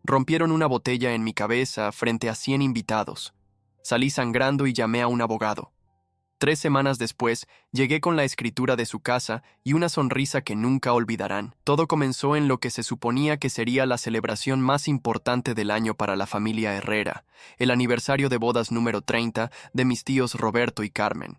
Rompieron una botella en mi cabeza frente a 100 invitados. Salí sangrando y llamé a un abogado. 3 semanas después, llegué con la escritura de su casa y una sonrisa que nunca olvidarán. Todo comenzó en lo que se suponía que sería la celebración más importante del año para la familia Herrera, el aniversario de bodas número 30 de mis tíos Roberto y Carmen.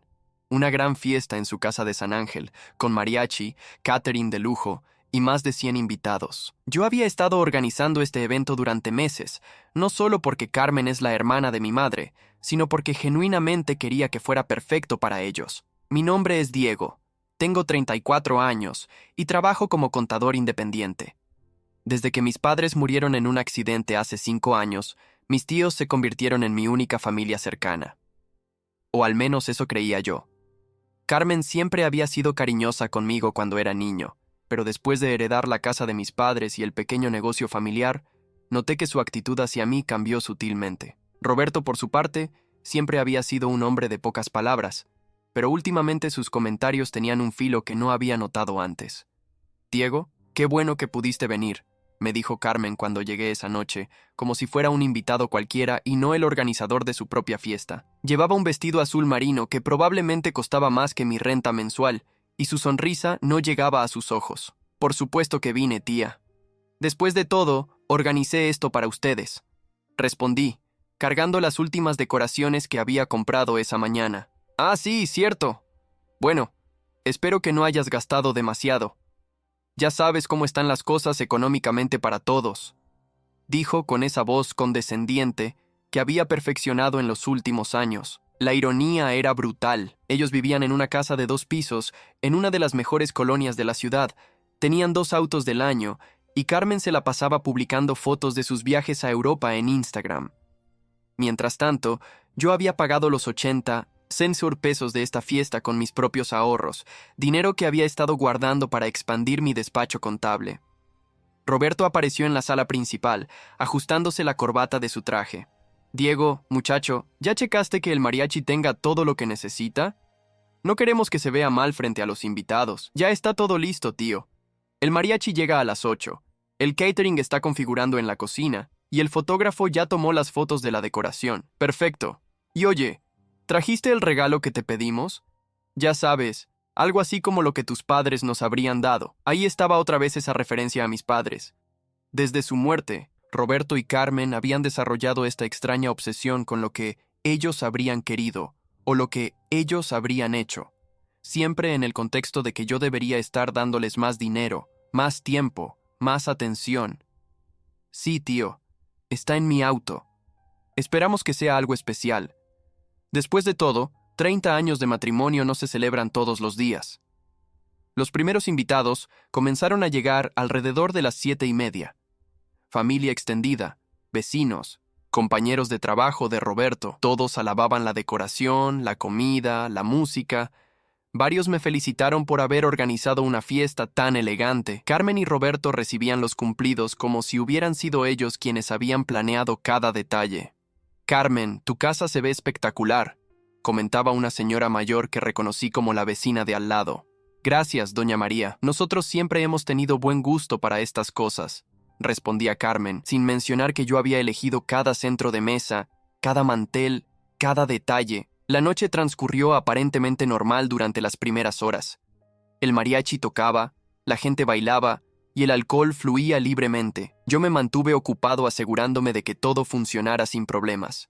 Una gran fiesta en su casa de San Ángel, con mariachi, catering de lujo y más de 100 invitados. Yo había estado organizando este evento durante meses, no solo porque Carmen es la hermana de mi madre, sino porque genuinamente quería que fuera perfecto para ellos. Mi nombre es Diego, tengo 34 años y trabajo como contador independiente. Desde que mis padres murieron en un accidente hace 5 años, mis tíos se convirtieron en mi única familia cercana. O al menos eso creía yo. Carmen siempre había sido cariñosa conmigo cuando era niño, pero después de heredar la casa de mis padres y el pequeño negocio familiar, noté que su actitud hacia mí cambió sutilmente. Roberto, por su parte, siempre había sido un hombre de pocas palabras, pero últimamente sus comentarios tenían un filo que no había notado antes. «Diego, qué bueno que pudiste venir», me dijo Carmen cuando llegué esa noche, como si fuera un invitado cualquiera y no el organizador de su propia fiesta. Llevaba un vestido azul marino que probablemente costaba más que mi renta mensual, y su sonrisa no llegaba a sus ojos. «Por supuesto que vine, tía. Después de todo, organicé esto para ustedes», respondí, cargando las últimas decoraciones que había comprado esa mañana. «Ah, sí, cierto. Bueno, espero que no hayas gastado demasiado. Ya sabes cómo están las cosas económicamente para todos», dijo con esa voz condescendiente que había perfeccionado en los últimos años. La ironía era brutal. Ellos vivían en una casa de 2 pisos, en una de las mejores colonias de la ciudad, tenían 2 autos del año, y Carmen se la pasaba publicando fotos de sus viajes a Europa en Instagram. Mientras tanto, yo había pagado los 80 pesos de esta fiesta con mis propios ahorros, dinero que había estado guardando para expandir mi despacho contable. Roberto apareció en la sala principal, ajustándose la corbata de su traje. «Diego, muchacho, ¿ya checaste que el mariachi tenga todo lo que necesita? No queremos que se vea mal frente a los invitados. Ya está todo listo, tío. El mariachi llega a las 8. El catering está configurando en la cocina, y el fotógrafo ya tomó las fotos de la decoración. Perfecto. Y oye, ¿trajiste el regalo que te pedimos? Ya sabes, algo así como lo que tus padres nos habrían dado». Ahí estaba otra vez esa referencia a mis padres. Desde su muerte, Roberto y Carmen habían desarrollado esta extraña obsesión con lo que ellos habrían querido o lo que ellos habrían hecho, siempre en el contexto de que yo debería estar dándoles más dinero, más tiempo, más atención. «Sí, tío, está en mi auto. Esperamos que sea algo especial. Después de todo, 30 años de matrimonio no se celebran todos los días». Los primeros invitados comenzaron a llegar alrededor de las 7:30. Familia extendida, vecinos, compañeros de trabajo de Roberto, todos alababan la decoración, la comida, la música. Varios me felicitaron por haber organizado una fiesta tan elegante. Carmen y Roberto recibían los cumplidos como si hubieran sido ellos quienes habían planeado cada detalle. «Carmen, tu casa se ve espectacular», comentaba una señora mayor que reconocí como la vecina de al lado. «Gracias, doña María. Nosotros siempre hemos tenido buen gusto para estas cosas», respondía Carmen, sin mencionar que yo había elegido cada centro de mesa, cada mantel, cada detalle. La noche transcurrió aparentemente normal durante las primeras horas. El mariachi tocaba, la gente bailaba y el alcohol fluía libremente. Yo me mantuve ocupado asegurándome de que todo funcionara sin problemas.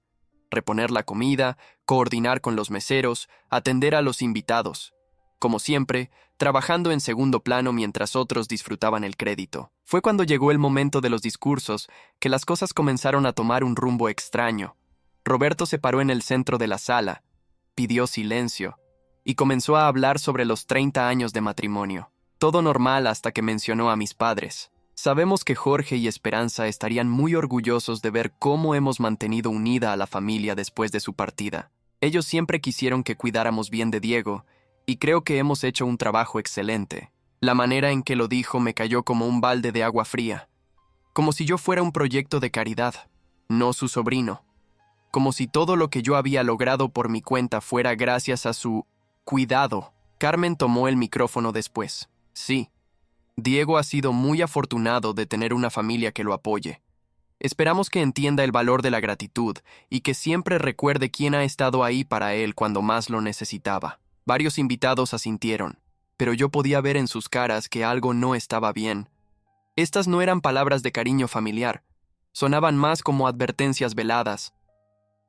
Reponer la comida, coordinar con los meseros, atender a los invitados. Como siempre, trabajando en segundo plano mientras otros disfrutaban el crédito. Fue cuando llegó el momento de los discursos que las cosas comenzaron a tomar un rumbo extraño. Roberto se paró en el centro de la sala, pidió silencio y comenzó a hablar sobre los 30 años de matrimonio. Todo normal hasta que mencionó a mis padres. «Sabemos que Jorge y Esperanza estarían muy orgullosos de ver cómo hemos mantenido unida a la familia después de su partida. Ellos siempre quisieron que cuidáramos bien de Diego, y creo que hemos hecho un trabajo excelente». La manera en que lo dijo me cayó como un balde de agua fría, como si yo fuera un proyecto de caridad, no su sobrino, como si todo lo que yo había logrado por mi cuenta fuera gracias a su cuidado. Carmen tomó el micrófono después. «Sí, Diego ha sido muy afortunado de tener una familia que lo apoye. Esperamos que entienda el valor de la gratitud y que siempre recuerde quién ha estado ahí para él cuando más lo necesitaba. Varios invitados asintieron, pero yo podía ver en sus caras que algo no estaba bien. Estas no eran palabras de cariño familiar, sonaban más como advertencias veladas.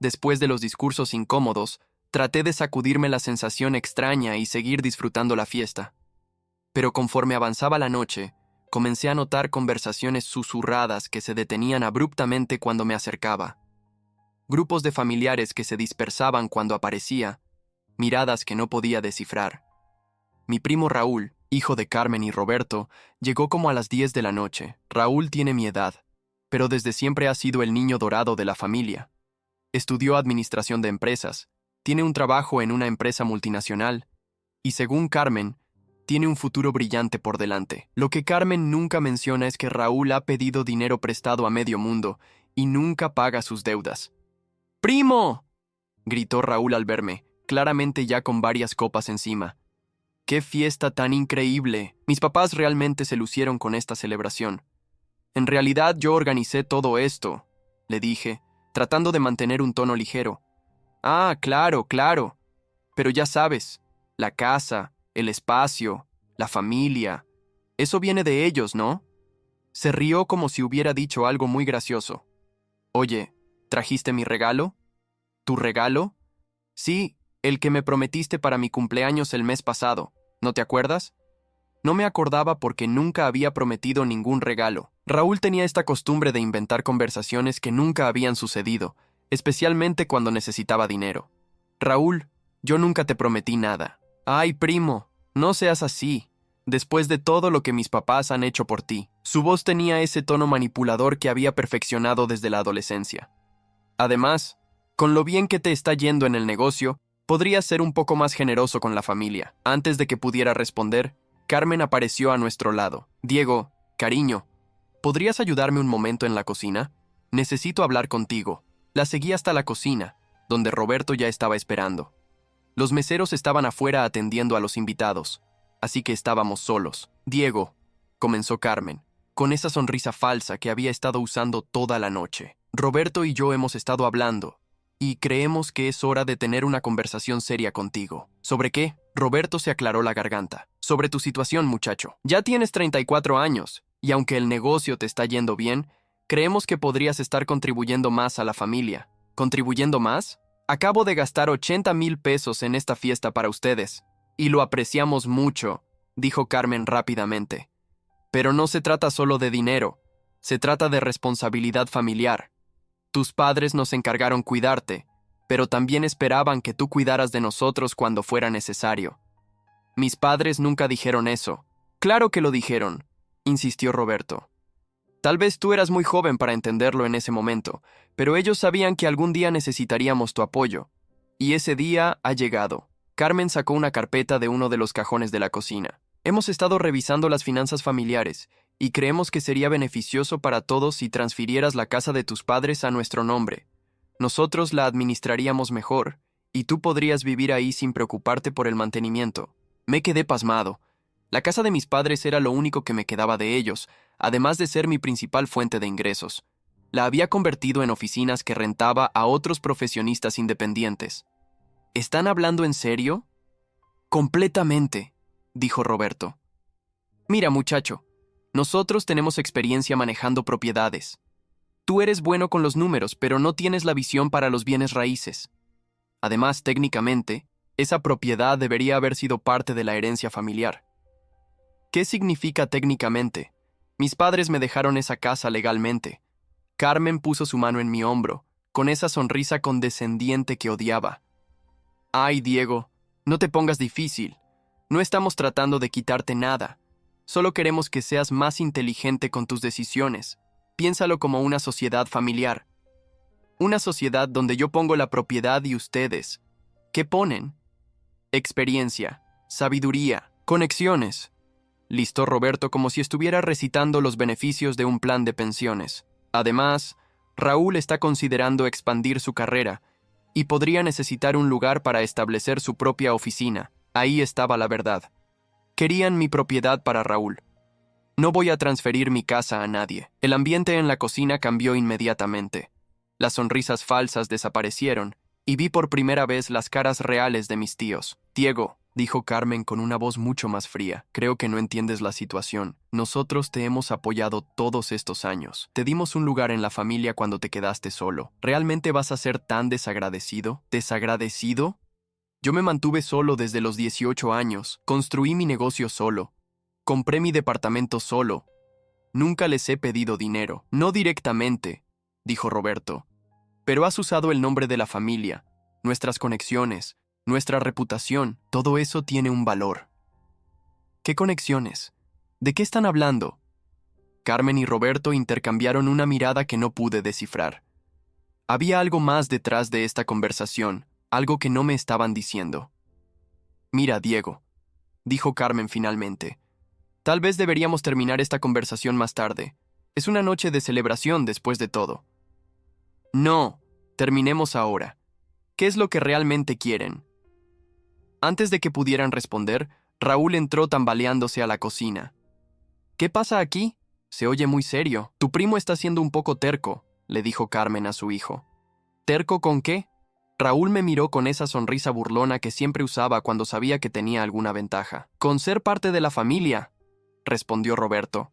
Después de los discursos incómodos, traté de sacudirme la sensación extraña y seguir disfrutando la fiesta. Pero conforme avanzaba la noche, comencé a notar conversaciones susurradas que se detenían abruptamente cuando me acercaba. Grupos de familiares que se dispersaban cuando aparecía, miradas que no podía descifrar. Mi primo Raúl, hijo de Carmen y Roberto, llegó como a las 10 de la noche. Raúl tiene mi edad, pero desde siempre ha sido el niño dorado de la familia. Estudió administración de empresas, tiene un trabajo en una empresa multinacional, y según Carmen, tiene un futuro brillante por delante. Lo que Carmen nunca menciona es que Raúl ha pedido dinero prestado a medio mundo y nunca paga sus deudas. ¡Primo!, gritó Raúl al verme, claramente ya con varias copas encima. ¡Qué fiesta tan increíble! Mis papás realmente se lucieron con esta celebración. En realidad yo organicé todo esto, le dije, tratando de mantener un tono ligero. Ah, claro, claro. Pero ya sabes, la casa, el espacio, la familia, eso viene de ellos, ¿no? Se rió como si hubiera dicho algo muy gracioso. Oye, ¿trajiste mi regalo? ¿Tu regalo? Sí, el que me prometiste para mi cumpleaños el mes pasado, ¿no te acuerdas? No me acordaba porque nunca había prometido ningún regalo. Raúl tenía esta costumbre de inventar conversaciones que nunca habían sucedido, especialmente cuando necesitaba dinero. Raúl, yo nunca te prometí nada. Ay, primo, no seas así. Después de todo lo que mis papás han hecho por ti. Su voz tenía ese tono manipulador que había perfeccionado desde la adolescencia. Además, con lo bien que te está yendo en el negocio, podrías ser un poco más generoso con la familia. Antes de que pudiera responder, Carmen apareció a nuestro lado. Diego, cariño, ¿podrías ayudarme un momento en la cocina? Necesito hablar contigo. La seguí hasta la cocina, donde Roberto ya estaba esperando. Los meseros estaban afuera atendiendo a los invitados, así que estábamos solos. Diego, comenzó Carmen, con esa sonrisa falsa que había estado usando toda la noche. Roberto y yo hemos estado hablando, y creemos que es hora de tener una conversación seria contigo. ¿Sobre qué? Roberto se aclaró la garganta. Sobre tu situación, muchacho. Ya tienes 34 años, y aunque el negocio te está yendo bien, creemos que podrías estar contribuyendo más a la familia. ¿Contribuyendo más? Acabo de gastar 80,000 pesos en esta fiesta para ustedes, y lo apreciamos mucho, dijo Carmen rápidamente. Pero no se trata solo de dinero, se trata de responsabilidad familiar. Tus padres nos encargaron cuidarte, pero también esperaban que tú cuidaras de nosotros cuando fuera necesario. Mis padres nunca dijeron eso. Claro que lo dijeron, insistió Roberto. Tal vez tú eras muy joven para entenderlo en ese momento, pero ellos sabían que algún día necesitaríamos tu apoyo. Y ese día ha llegado. Carmen sacó una carpeta de uno de los cajones de la cocina. Hemos estado revisando las finanzas familiares, y creemos que sería beneficioso para todos si transfirieras la casa de tus padres a nuestro nombre. Nosotros la administraríamos mejor, y tú podrías vivir ahí sin preocuparte por el mantenimiento. Me quedé pasmado. La casa de mis padres era lo único que me quedaba de ellos, además de ser mi principal fuente de ingresos. La había convertido en oficinas que rentaba a otros profesionistas independientes. ¿Están hablando en serio? Completamente, dijo Roberto. Mira, muchacho, nosotros tenemos experiencia manejando propiedades. Tú eres bueno con los números, pero no tienes la visión para los bienes raíces. Además, técnicamente, esa propiedad debería haber sido parte de la herencia familiar. ¿Qué significa técnicamente? Mis padres me dejaron esa casa legalmente. Carmen puso su mano en mi hombro, con esa sonrisa condescendiente que odiaba. Ay, Diego, no te pongas difícil. No estamos tratando de quitarte nada. Solo queremos que seas más inteligente con tus decisiones. Piénsalo como una sociedad familiar. Una sociedad donde yo pongo la propiedad y ustedes. ¿Qué ponen? Experiencia, sabiduría, conexiones. Listó Roberto como si estuviera recitando los beneficios de un plan de pensiones. Además, Raúl está considerando expandir su carrera y podría necesitar un lugar para establecer su propia oficina. Ahí estaba la verdad. Querían mi propiedad para Raúl. No voy a transferir mi casa a nadie. El ambiente en la cocina cambió inmediatamente. Las sonrisas falsas desaparecieron y vi por primera vez las caras reales de mis tíos. Diego, dijo Carmen con una voz mucho más fría, creo que no entiendes la situación. Nosotros te hemos apoyado todos estos años. Te dimos un lugar en la familia cuando te quedaste solo. ¿Realmente vas a ser tan desagradecido? ¿Desagradecido? Yo me mantuve solo desde los 18 años. Construí mi negocio solo. Compré mi departamento solo. Nunca les he pedido dinero. No directamente, dijo Roberto. Pero has usado el nombre de la familia, nuestras conexiones, nuestra reputación. Todo eso tiene un valor. ¿Qué conexiones? ¿De qué están hablando? Carmen y Roberto intercambiaron una mirada que no pude descifrar. Había algo más detrás de esta conversación, algo que no me estaban diciendo. Mira, Diego, dijo Carmen finalmente. Tal vez deberíamos terminar esta conversación más tarde. Es una noche de celebración después de todo. No, terminemos ahora. ¿Qué es lo que realmente quieren? Antes de que pudieran responder, Raúl entró tambaleándose a la cocina. ¿Qué pasa aquí? Se oye muy serio. Tu primo está siendo un poco terco, le dijo Carmen a su hijo. ¿Terco con qué? Raúl me miró con esa sonrisa burlona que siempre usaba cuando sabía que tenía alguna ventaja. Con ser parte de la familia, respondió Roberto.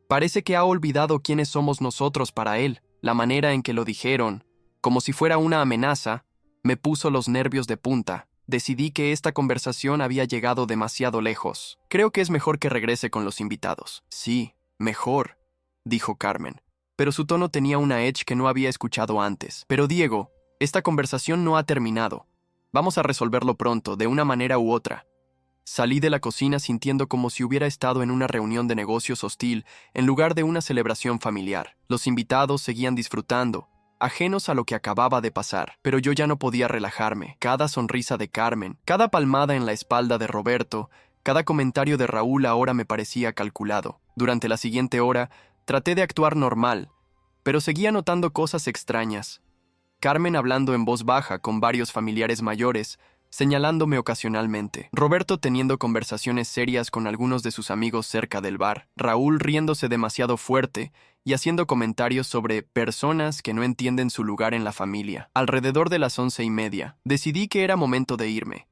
Parece que ha olvidado quiénes somos nosotros para él. La manera en que lo dijeron, como si fuera una amenaza, me puso los nervios de punta. Decidí que esta conversación había llegado demasiado lejos. Creo que es mejor que regrese con los invitados. Sí, mejor, dijo Carmen. Pero su tono tenía una edge que no había escuchado antes. Pero Diego, esta conversación no ha terminado. Vamos a resolverlo pronto, de una manera u otra. Salí de la cocina sintiendo como si hubiera estado en una reunión de negocios hostil en lugar de una celebración familiar. Los invitados seguían disfrutando, ajenos a lo que acababa de pasar, pero yo ya no podía relajarme. Cada sonrisa de Carmen, cada palmada en la espalda de Roberto, cada comentario de Raúl ahora me parecía calculado. Durante la siguiente hora, traté de actuar normal, pero seguía notando cosas extrañas. Carmen hablando en voz baja con varios familiares mayores, señalándome ocasionalmente. Roberto teniendo conversaciones serias con algunos de sus amigos cerca del bar. Raúl riéndose demasiado fuerte y haciendo comentarios sobre personas que no entienden su lugar en la familia. Alrededor de las 11:30, decidí que era momento de irme.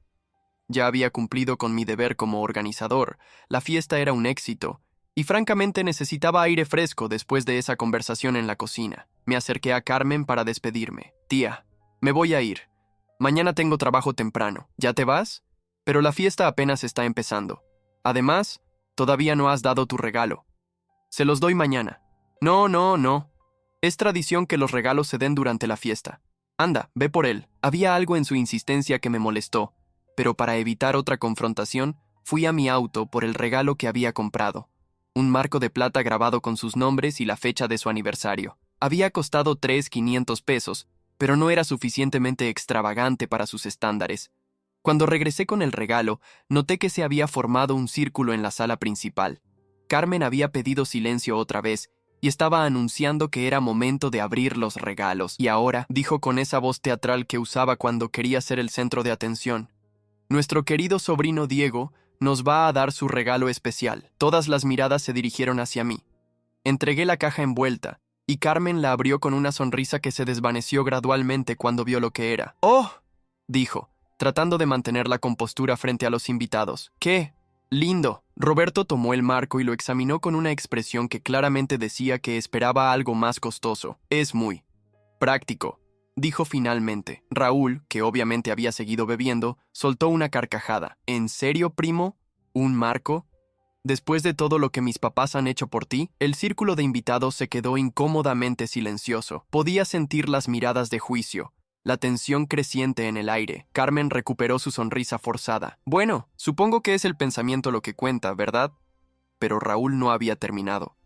Ya había cumplido con mi deber como organizador, la fiesta era un éxito, y francamente necesitaba aire fresco después de esa conversación en la cocina. Me acerqué a Carmen para despedirme. Tía, me voy a ir. Mañana tengo trabajo temprano. ¿Ya te vas? Pero la fiesta apenas está empezando. Además, todavía no has dado tu regalo. Se los doy mañana. No. Es tradición que los regalos se den durante la fiesta. Anda, ve por él. Había algo en su insistencia que me molestó, pero para evitar otra confrontación, fui a mi auto por el regalo que había comprado. Un marco de plata grabado con sus nombres y la fecha de su aniversario. Había costado 3,500 pesos, pero no era suficientemente extravagante para sus estándares. Cuando regresé con el regalo, noté que se había formado un círculo en la sala principal. Carmen había pedido silencio otra vez y estaba anunciando que era momento de abrir los regalos. Y ahora, dijo con esa voz teatral que usaba cuando quería ser el centro de atención, nuestro querido sobrino Diego nos va a dar su regalo especial. Todas las miradas se dirigieron hacia mí. Entregué la caja envuelta, y Carmen la abrió con una sonrisa que se desvaneció gradualmente cuando vio lo que era. ¡Oh!, dijo, tratando de mantener la compostura frente a los invitados. ¡Qué lindo! Roberto tomó el marco y lo examinó con una expresión que claramente decía que esperaba algo más costoso. Es muy práctico, dijo finalmente. Raúl, que obviamente había seguido bebiendo, soltó una carcajada. ¿En serio, primo? ¿Un marco? Después de todo lo que mis papás han hecho por ti, el círculo de invitados se quedó incómodamente silencioso. Podía sentir las miradas de juicio, la tensión creciente en el aire. Carmen recuperó su sonrisa forzada. Bueno, supongo que es el pensamiento lo que cuenta, ¿verdad? Pero Raúl no había terminado.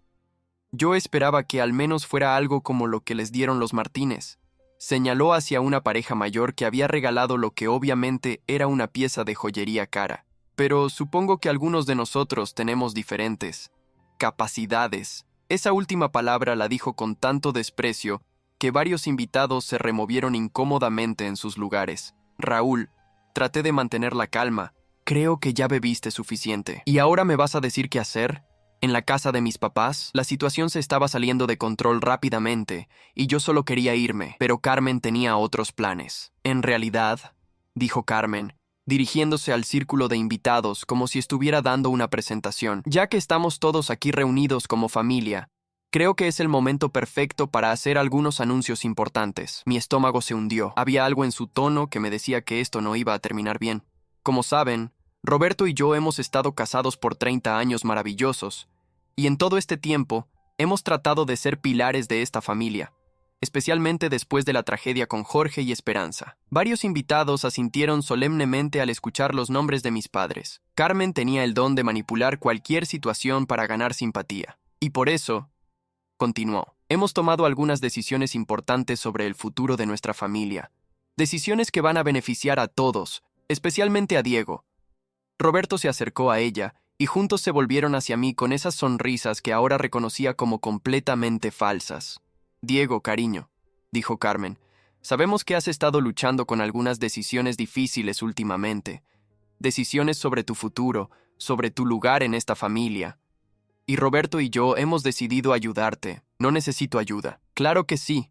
Yo esperaba que al menos fuera algo como lo que les dieron los Martínez. Señaló hacia una pareja mayor que había regalado lo que obviamente era una pieza de joyería cara. Pero supongo que algunos de nosotros tenemos diferentes capacidades. Esa última palabra la dijo con tanto desprecio que varios invitados se removieron incómodamente en sus lugares. Raúl, traté de mantener la calma. Creo que ya bebiste suficiente. ¿Y ahora me vas a decir qué hacer? En la casa de mis papás, la situación se estaba saliendo de control rápidamente y yo solo quería irme, pero Carmen tenía otros planes. En realidad, dijo Carmen, dirigiéndose al círculo de invitados como si estuviera dando una presentación, ya que estamos todos aquí reunidos como familia, creo que es el momento perfecto para hacer algunos anuncios importantes. Mi estómago se hundió. Había algo en su tono que me decía que esto no iba a terminar bien. Como saben, Roberto y yo hemos estado casados por 30 años maravillosos, y en todo este tiempo hemos tratado de ser pilares de esta familia, especialmente después de la tragedia con Jorge y Esperanza. Varios invitados asintieron solemnemente al escuchar los nombres de mis padres. Carmen tenía el don de manipular cualquier situación para ganar simpatía, y por eso, continuó, hemos tomado algunas decisiones importantes sobre el futuro de nuestra familia, decisiones que van a beneficiar a todos, especialmente a Diego. Roberto se acercó a ella y juntos se volvieron hacia mí con esas sonrisas que ahora reconocía como completamente falsas. Diego, cariño, dijo Carmen, sabemos que has estado luchando con algunas decisiones difíciles últimamente, decisiones sobre tu futuro, sobre tu lugar en esta familia. Y Roberto y yo hemos decidido ayudarte. No necesito ayuda. Claro que sí,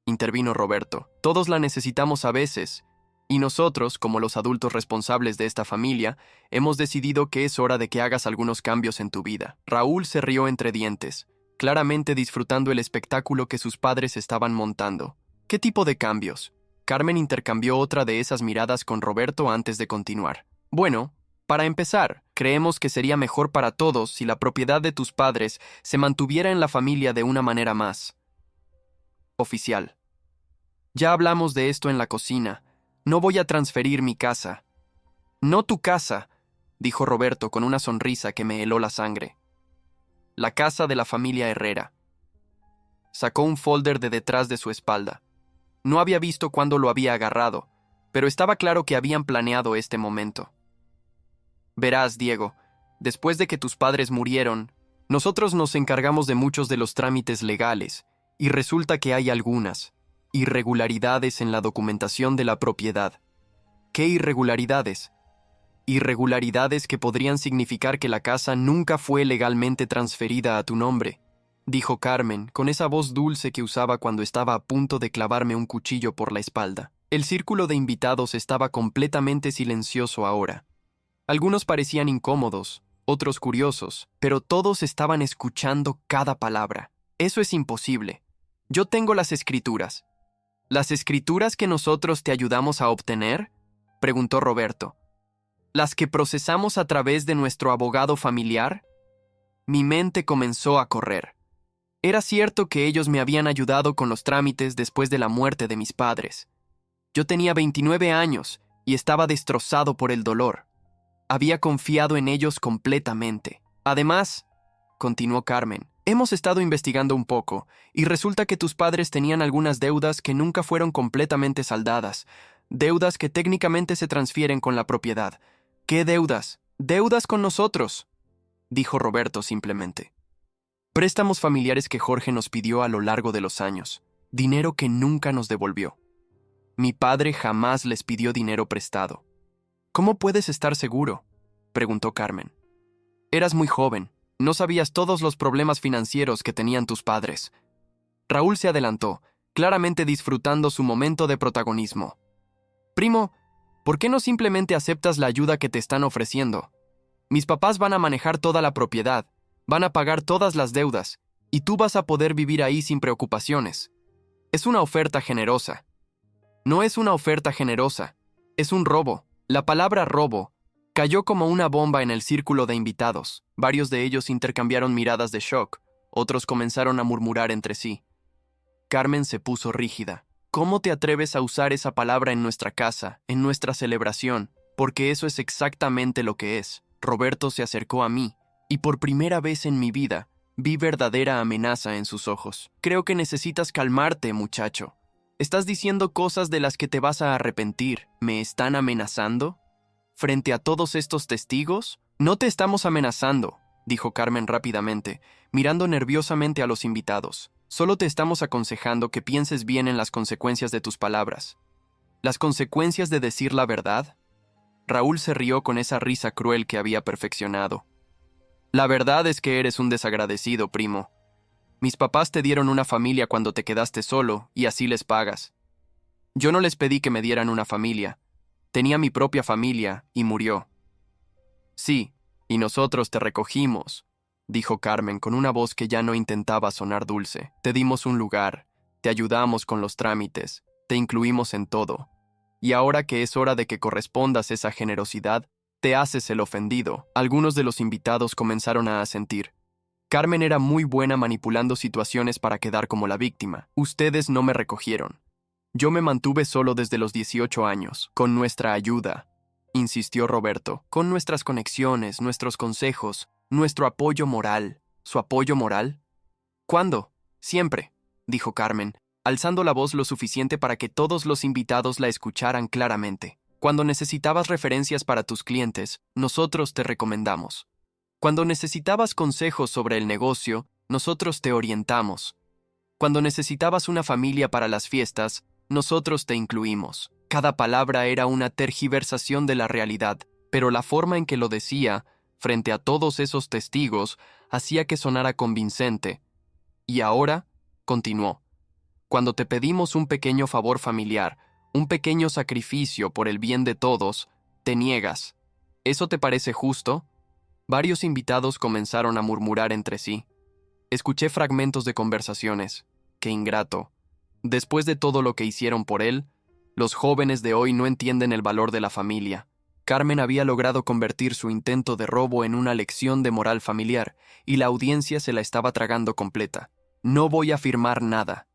intervino Roberto. Todos la necesitamos a veces. Y nosotros, como los adultos responsables de esta familia, hemos decidido que es hora de que hagas algunos cambios en tu vida. Raúl se rió entre dientes, claramente disfrutando el espectáculo que sus padres estaban montando. ¿Qué tipo de cambios? Carmen intercambió otra de esas miradas con Roberto antes de continuar. Bueno, para empezar, creemos que sería mejor para todos si la propiedad de tus padres se mantuviera en la familia de una manera más oficial. Ya hablamos de esto en la cocina. No voy a transferir mi casa. No tu casa, dijo Roberto con una sonrisa que me heló la sangre. La casa de la familia Herrera. Sacó un folder de detrás de su espalda. No había visto cuándo lo había agarrado, pero estaba claro que habían planeado este momento. Verás, Diego, después de que tus padres murieron, nosotros nos encargamos de muchos de los trámites legales, y resulta que hay algunas irregularidades en la documentación de la propiedad. ¿Qué irregularidades? Irregularidades que podrían significar que la casa nunca fue legalmente transferida a tu nombre, dijo Carmen, con esa voz dulce que usaba cuando estaba a punto de clavarme un cuchillo por la espalda. El círculo de invitados estaba completamente silencioso ahora. Algunos parecían incómodos, otros curiosos, pero todos estaban escuchando cada palabra. Eso es imposible. Yo tengo las escrituras. ¿Las escrituras que nosotros te ayudamos a obtener?, preguntó Roberto. ¿Las que procesamos a través de nuestro abogado familiar? Mi mente comenzó a correr. Era cierto que ellos me habían ayudado con los trámites después de la muerte de mis padres. Yo tenía 29 años y estaba destrozado por el dolor. Había confiado en ellos completamente. Además, continuó Carmen, hemos estado investigando un poco, y resulta que tus padres tenían algunas deudas que nunca fueron completamente saldadas, deudas que técnicamente se transfieren con la propiedad. ¿Qué deudas? Deudas con nosotros, dijo Roberto simplemente. Préstamos familiares que Jorge nos pidió a lo largo de los años, dinero que nunca nos devolvió. Mi padre jamás les pidió dinero prestado. ¿Cómo puedes estar seguro?, preguntó Carmen. Eras muy joven. No sabías todos los problemas financieros que tenían tus padres. Raúl se adelantó, claramente disfrutando su momento de protagonismo. Primo, ¿por qué no simplemente aceptas la ayuda que te están ofreciendo? Mis papás van a manejar toda la propiedad, van a pagar todas las deudas, y tú vas a poder vivir ahí sin preocupaciones. Es una oferta generosa. No es una oferta generosa, es un robo. La palabra robo cayó como una bomba en el círculo de invitados. Varios de ellos intercambiaron miradas de shock, otros comenzaron a murmurar entre sí. Carmen se puso rígida. ¿Cómo te atreves a usar esa palabra en nuestra casa, en nuestra celebración? Porque eso es exactamente lo que es. Roberto se acercó a mí, y por primera vez en mi vida, vi verdadera amenaza en sus ojos. Creo que necesitas calmarte, muchacho. Estás diciendo cosas de las que te vas a arrepentir. ¿Me están amenazando? ¿Frente a todos estos testigos? No te estamos amenazando, dijo Carmen rápidamente, mirando nerviosamente a los invitados. Solo te estamos aconsejando que pienses bien en las consecuencias de tus palabras. ¿Las consecuencias de decir la verdad? Raúl se rió con esa risa cruel que había perfeccionado. La verdad es que eres un desagradecido, primo. Mis papás te dieron una familia cuando te quedaste solo, y así les pagas. Yo no les pedí que me dieran una familia. Tenía mi propia familia, y murió. Sí, y nosotros te recogimos, dijo Carmen con una voz que ya no intentaba sonar dulce. Te dimos un lugar, te ayudamos con los trámites, te incluimos en todo. Y ahora que es hora de que correspondas esa generosidad, te haces el ofendido. Algunos de los invitados comenzaron a asentir. Carmen era muy buena manipulando situaciones para quedar como la víctima. Ustedes no me recogieron. Yo me mantuve solo desde los 18 años, con nuestra ayuda, insistió Roberto, con nuestras conexiones, nuestros consejos, nuestro apoyo moral. ¿Su apoyo moral? ¿Cuándo? Siempre, dijo Carmen, alzando la voz lo suficiente para que todos los invitados la escucharan claramente. Cuando necesitabas referencias para tus clientes, nosotros te recomendamos. Cuando necesitabas consejos sobre el negocio, nosotros te orientamos. Cuando necesitabas una familia para las fiestas, nosotros te incluimos. Cada palabra era una tergiversación de la realidad, pero la forma en que lo decía, frente a todos esos testigos, hacía que sonara convincente. Y ahora, continuó, cuando te pedimos un pequeño favor familiar, un pequeño sacrificio por el bien de todos, te niegas. ¿Eso te parece justo? Varios invitados comenzaron a murmurar entre sí. Escuché fragmentos de conversaciones. Qué ingrato. Después de todo lo que hicieron por él, los jóvenes de hoy no entienden el valor de la familia. Carmen había logrado convertir su intento de robo en una lección de moral familiar, y la audiencia se la estaba tragando completa. No voy a firmar nada,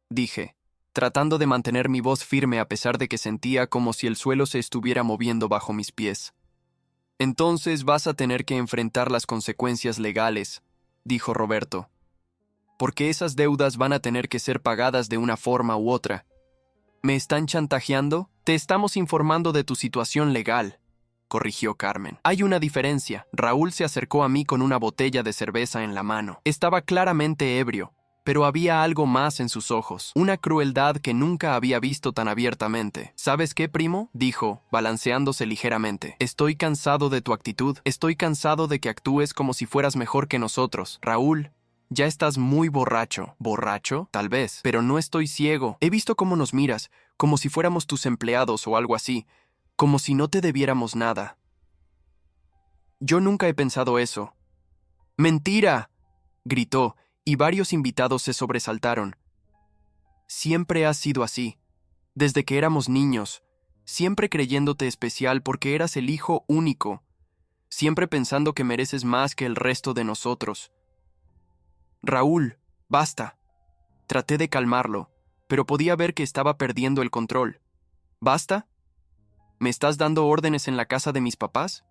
dije, tratando de mantener mi voz firme a pesar de que sentía como si el suelo se estuviera moviendo bajo mis pies. Entonces vas a tener que enfrentar las consecuencias legales, dijo Roberto. Porque esas deudas van a tener que ser pagadas de una forma u otra. ¿Me están chantajeando? Te estamos informando de tu situación legal, corrigió Carmen. Hay una diferencia. Raúl se acercó a mí con una botella de cerveza en la mano. Estaba claramente ebrio, pero había algo más en sus ojos, una crueldad que nunca había visto tan abiertamente. ¿Sabes qué, primo?, dijo, balanceándose ligeramente. Estoy cansado de tu actitud. Estoy cansado de que actúes como si fueras mejor que nosotros. Raúl, ya estás muy borracho. ¿Borracho? Tal vez, pero no estoy ciego. He visto cómo nos miras, como si fuéramos tus empleados o algo así, como si no te debiéramos nada. Yo nunca he pensado eso. ¡Mentira!, gritó, y varios invitados se sobresaltaron. Siempre has sido así, desde que éramos niños, siempre creyéndote especial porque eras el hijo único, siempre pensando que mereces más que el resto de nosotros. Raúl, basta. Traté de calmarlo, pero podía ver que estaba perdiendo el control. ¿Basta? ¿Me estás dando órdenes en la casa de mis papás?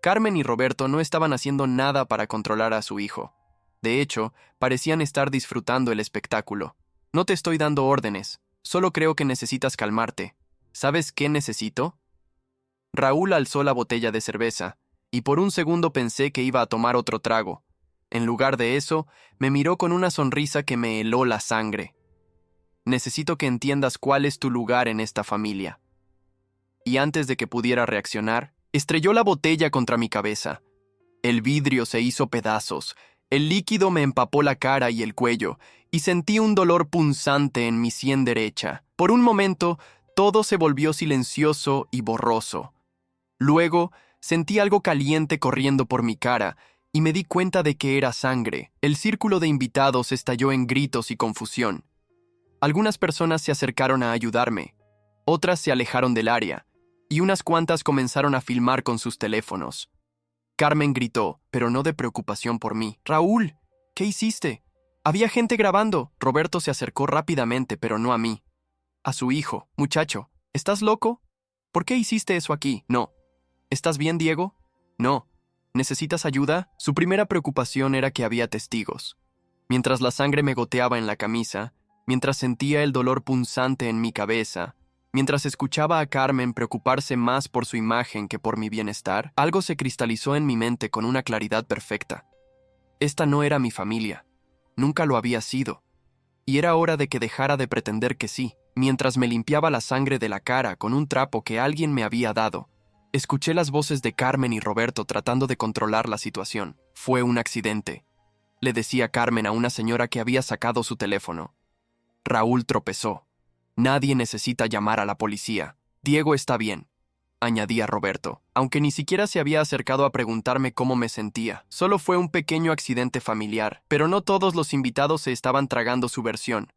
Carmen y Roberto no estaban haciendo nada para controlar a su hijo. De hecho, parecían estar disfrutando el espectáculo. No te estoy dando órdenes, solo creo que necesitas calmarte. ¿Sabes qué necesito? Raúl alzó la botella de cerveza, y por un segundo pensé que iba a tomar otro trago. En lugar de eso, me miró con una sonrisa que me heló la sangre. Necesito que entiendas cuál es tu lugar en esta familia. Y antes de que pudiera reaccionar, estrelló la botella contra mi cabeza. El vidrio se hizo pedazos, el líquido me empapó la cara y el cuello, y sentí un dolor punzante en mi sien derecha. Por un momento, todo se volvió silencioso y borroso. Luego, sentí algo caliente corriendo por mi cara, y me di cuenta de que era sangre. El círculo de invitados estalló en gritos y confusión. Algunas personas se acercaron a ayudarme, otras se alejaron del área, y unas cuantas comenzaron a filmar con sus teléfonos. Carmen gritó, pero no de preocupación por mí. «Raúl, ¿qué hiciste? Había gente grabando». Roberto se acercó rápidamente, pero no a mí. A su hijo. «Muchacho, ¿estás loco? ¿Por qué hiciste eso aquí?» «No». «¿Estás bien, Diego?» «No». ¿Necesitas ayuda?» Su primera preocupación era que había testigos. Mientras la sangre me goteaba en la camisa, mientras sentía el dolor punzante en mi cabeza, mientras escuchaba a Carmen preocuparse más por su imagen que por mi bienestar, algo se cristalizó en mi mente con una claridad perfecta. Esta no era mi familia. Nunca lo había sido. Y era hora de que dejara de pretender que sí. Mientras me limpiaba la sangre de la cara con un trapo que alguien me había dado, Escuché las voces de Carmen y Roberto tratando de controlar la situación. Fue un accidente, le decía Carmen a una señora que había sacado su teléfono. Raúl tropezó. Nadie necesita llamar a la policía. Diego está bien, añadía Roberto, aunque ni siquiera se había acercado a preguntarme cómo me sentía. Solo fue un pequeño accidente familiar, pero no todos los invitados se estaban tragando su versión.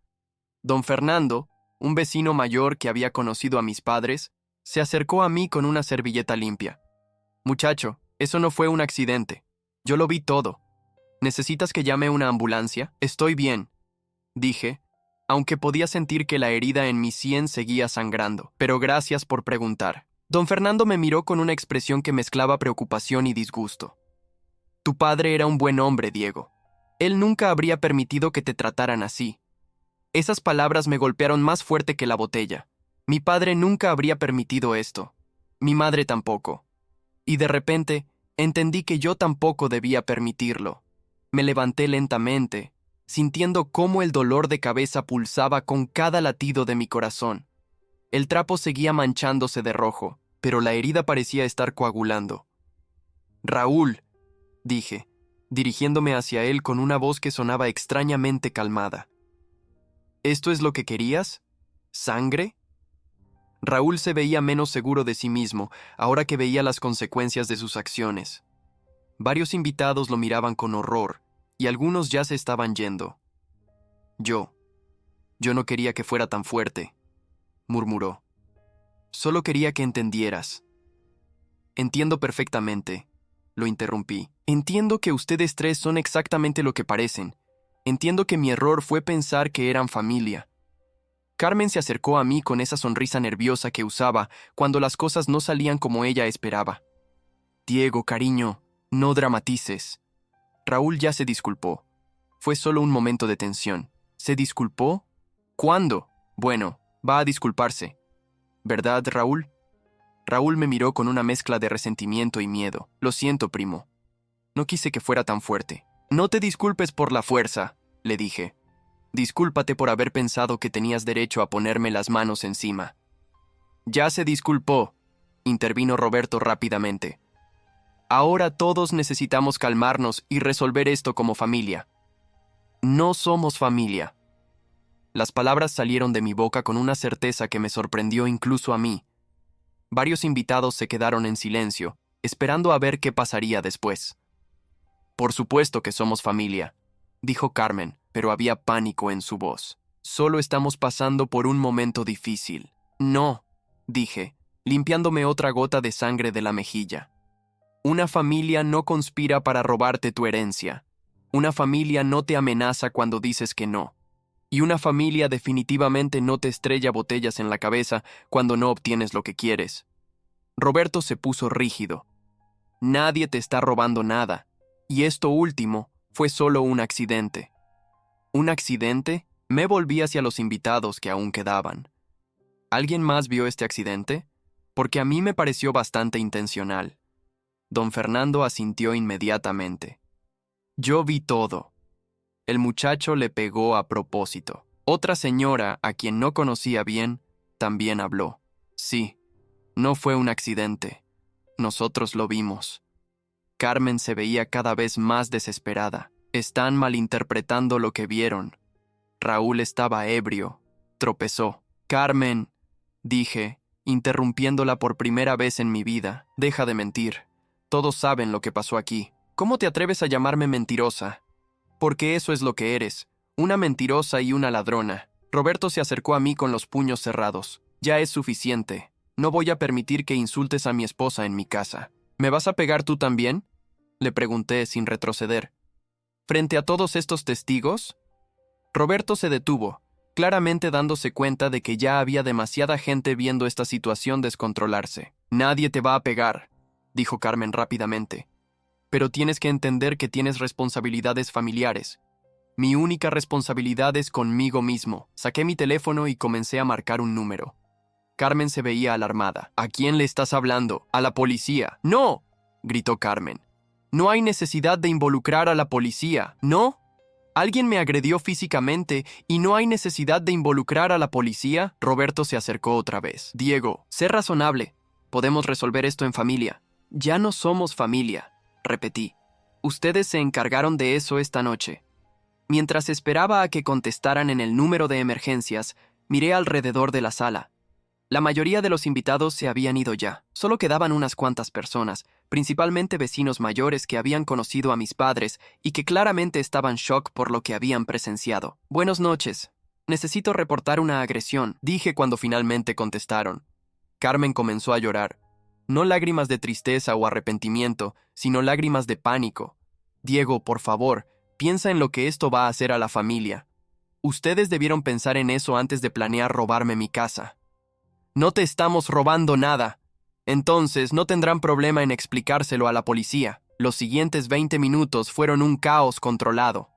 Don Fernando, un vecino mayor que había conocido a mis padres, se acercó a mí con una servilleta limpia. Muchacho, eso no fue un accidente. Yo lo vi todo. ¿Necesitas que llame una ambulancia? Estoy bien, dije, aunque podía sentir que la herida en mi sien seguía sangrando. Pero gracias por preguntar. Don Fernando me miró con una expresión que mezclaba preocupación y disgusto. Tu padre era un buen hombre, Diego. Él nunca habría permitido que te trataran así. Esas palabras me golpearon más fuerte que la botella. Mi padre nunca habría permitido esto. Mi madre tampoco. Y de repente, entendí que yo tampoco debía permitirlo. Me levanté lentamente, sintiendo cómo el dolor de cabeza pulsaba con cada latido de mi corazón. El trapo seguía manchándose de rojo, pero la herida parecía estar coagulando. Raúl, dije, dirigiéndome hacia él con una voz que sonaba extrañamente calmada. ¿Esto es lo que querías? ¿Sangre? Raúl se veía menos seguro de sí mismo, ahora que veía las consecuencias de sus acciones. Varios invitados lo miraban con horror, y algunos ya se estaban yendo. Yo no quería que fuera tan fuerte, murmuró. Solo quería que entendieras. Entiendo perfectamente, lo interrumpí. Entiendo que ustedes tres son exactamente lo que parecen. Entiendo que mi error fue pensar que eran familia. Carmen se acercó a mí con esa sonrisa nerviosa que usaba cuando las cosas no salían como ella esperaba. Diego, cariño, no dramatices. Raúl ya se disculpó. Fue solo un momento de tensión. ¿Se disculpó? ¿Cuándo? Bueno, va a disculparse. ¿Verdad, Raúl? Raúl me miró con una mezcla de resentimiento y miedo. Lo siento, primo. No quise que fuera tan fuerte. No te disculpes por la fuerza, le dije. Discúlpate por haber pensado que tenías derecho a ponerme las manos encima. Ya se disculpó, intervino Roberto rápidamente. Ahora todos necesitamos calmarnos y resolver esto como familia. No somos familia. Las palabras salieron de mi boca con una certeza que me sorprendió incluso a mí. Varios invitados se quedaron en silencio, esperando a ver qué pasaría después. Por supuesto que somos familia, dijo Carmen, pero había pánico en su voz. Solo estamos pasando por un momento difícil. No, dije, limpiándome otra gota de sangre de la mejilla. Una familia no conspira para robarte tu herencia. Una familia no te amenaza cuando dices que no. Y una familia definitivamente no te estrella botellas en la cabeza cuando no obtienes lo que quieres. Roberto se puso rígido. Nadie te está robando nada. Y esto último fue solo un accidente. ¿Un accidente? Me volví hacia los invitados que aún quedaban. ¿Alguien más vio este accidente? Porque a mí me pareció bastante intencional. Don Fernando asintió inmediatamente. Yo vi todo. El muchacho le pegó a propósito. Otra señora, a quien no conocía bien, también habló. Sí, no fue un accidente. Nosotros lo vimos. Carmen se veía cada vez más desesperada. Están malinterpretando lo que vieron. Raúl estaba ebrio. Tropezó. Carmen, dije, interrumpiéndola por primera vez en mi vida. Deja de mentir. Todos saben lo que pasó aquí. ¿Cómo te atreves a llamarme mentirosa? Porque eso es lo que eres, una mentirosa y una ladrona. Roberto se acercó a mí con los puños cerrados. Ya es suficiente. No voy a permitir que insultes a mi esposa en mi casa. ¿Me vas a pegar tú también? Le pregunté sin retroceder. ¿Frente a todos estos testigos? Roberto se detuvo, claramente dándose cuenta de que ya había demasiada gente viendo esta situación descontrolarse. Nadie te va a pegar, dijo Carmen rápidamente. Pero tienes que entender que tienes responsabilidades familiares. Mi única responsabilidad es conmigo mismo. Saqué mi teléfono y comencé a marcar un número. Carmen se veía alarmada. ¿A quién le estás hablando? ¿A la policía? ¡No!, gritó Carmen. No hay necesidad de involucrar a la policía, ¿no? Alguien me agredió físicamente y no hay necesidad de involucrar a la policía. Roberto se acercó otra vez. Diego, sé razonable. Podemos resolver esto en familia. Ya no somos familia, repetí. Ustedes se encargaron de eso esta noche. Mientras esperaba a que contestaran en el número de emergencias, miré alrededor de la sala. La mayoría de los invitados se habían ido ya. Solo quedaban unas cuantas personas, principalmente vecinos mayores que habían conocido a mis padres y que claramente estaban en shock por lo que habían presenciado. Buenas noches. Necesito reportar una agresión, dije cuando finalmente contestaron. Carmen comenzó a llorar. No lágrimas de tristeza o arrepentimiento, sino lágrimas de pánico. Diego, por favor, piensa en lo que esto va a hacer a la familia. Ustedes debieron pensar en eso antes de planear robarme mi casa. No te estamos robando nada. Entonces no tendrán problema en explicárselo a la policía. Los siguientes 20 minutos fueron un caos controlado.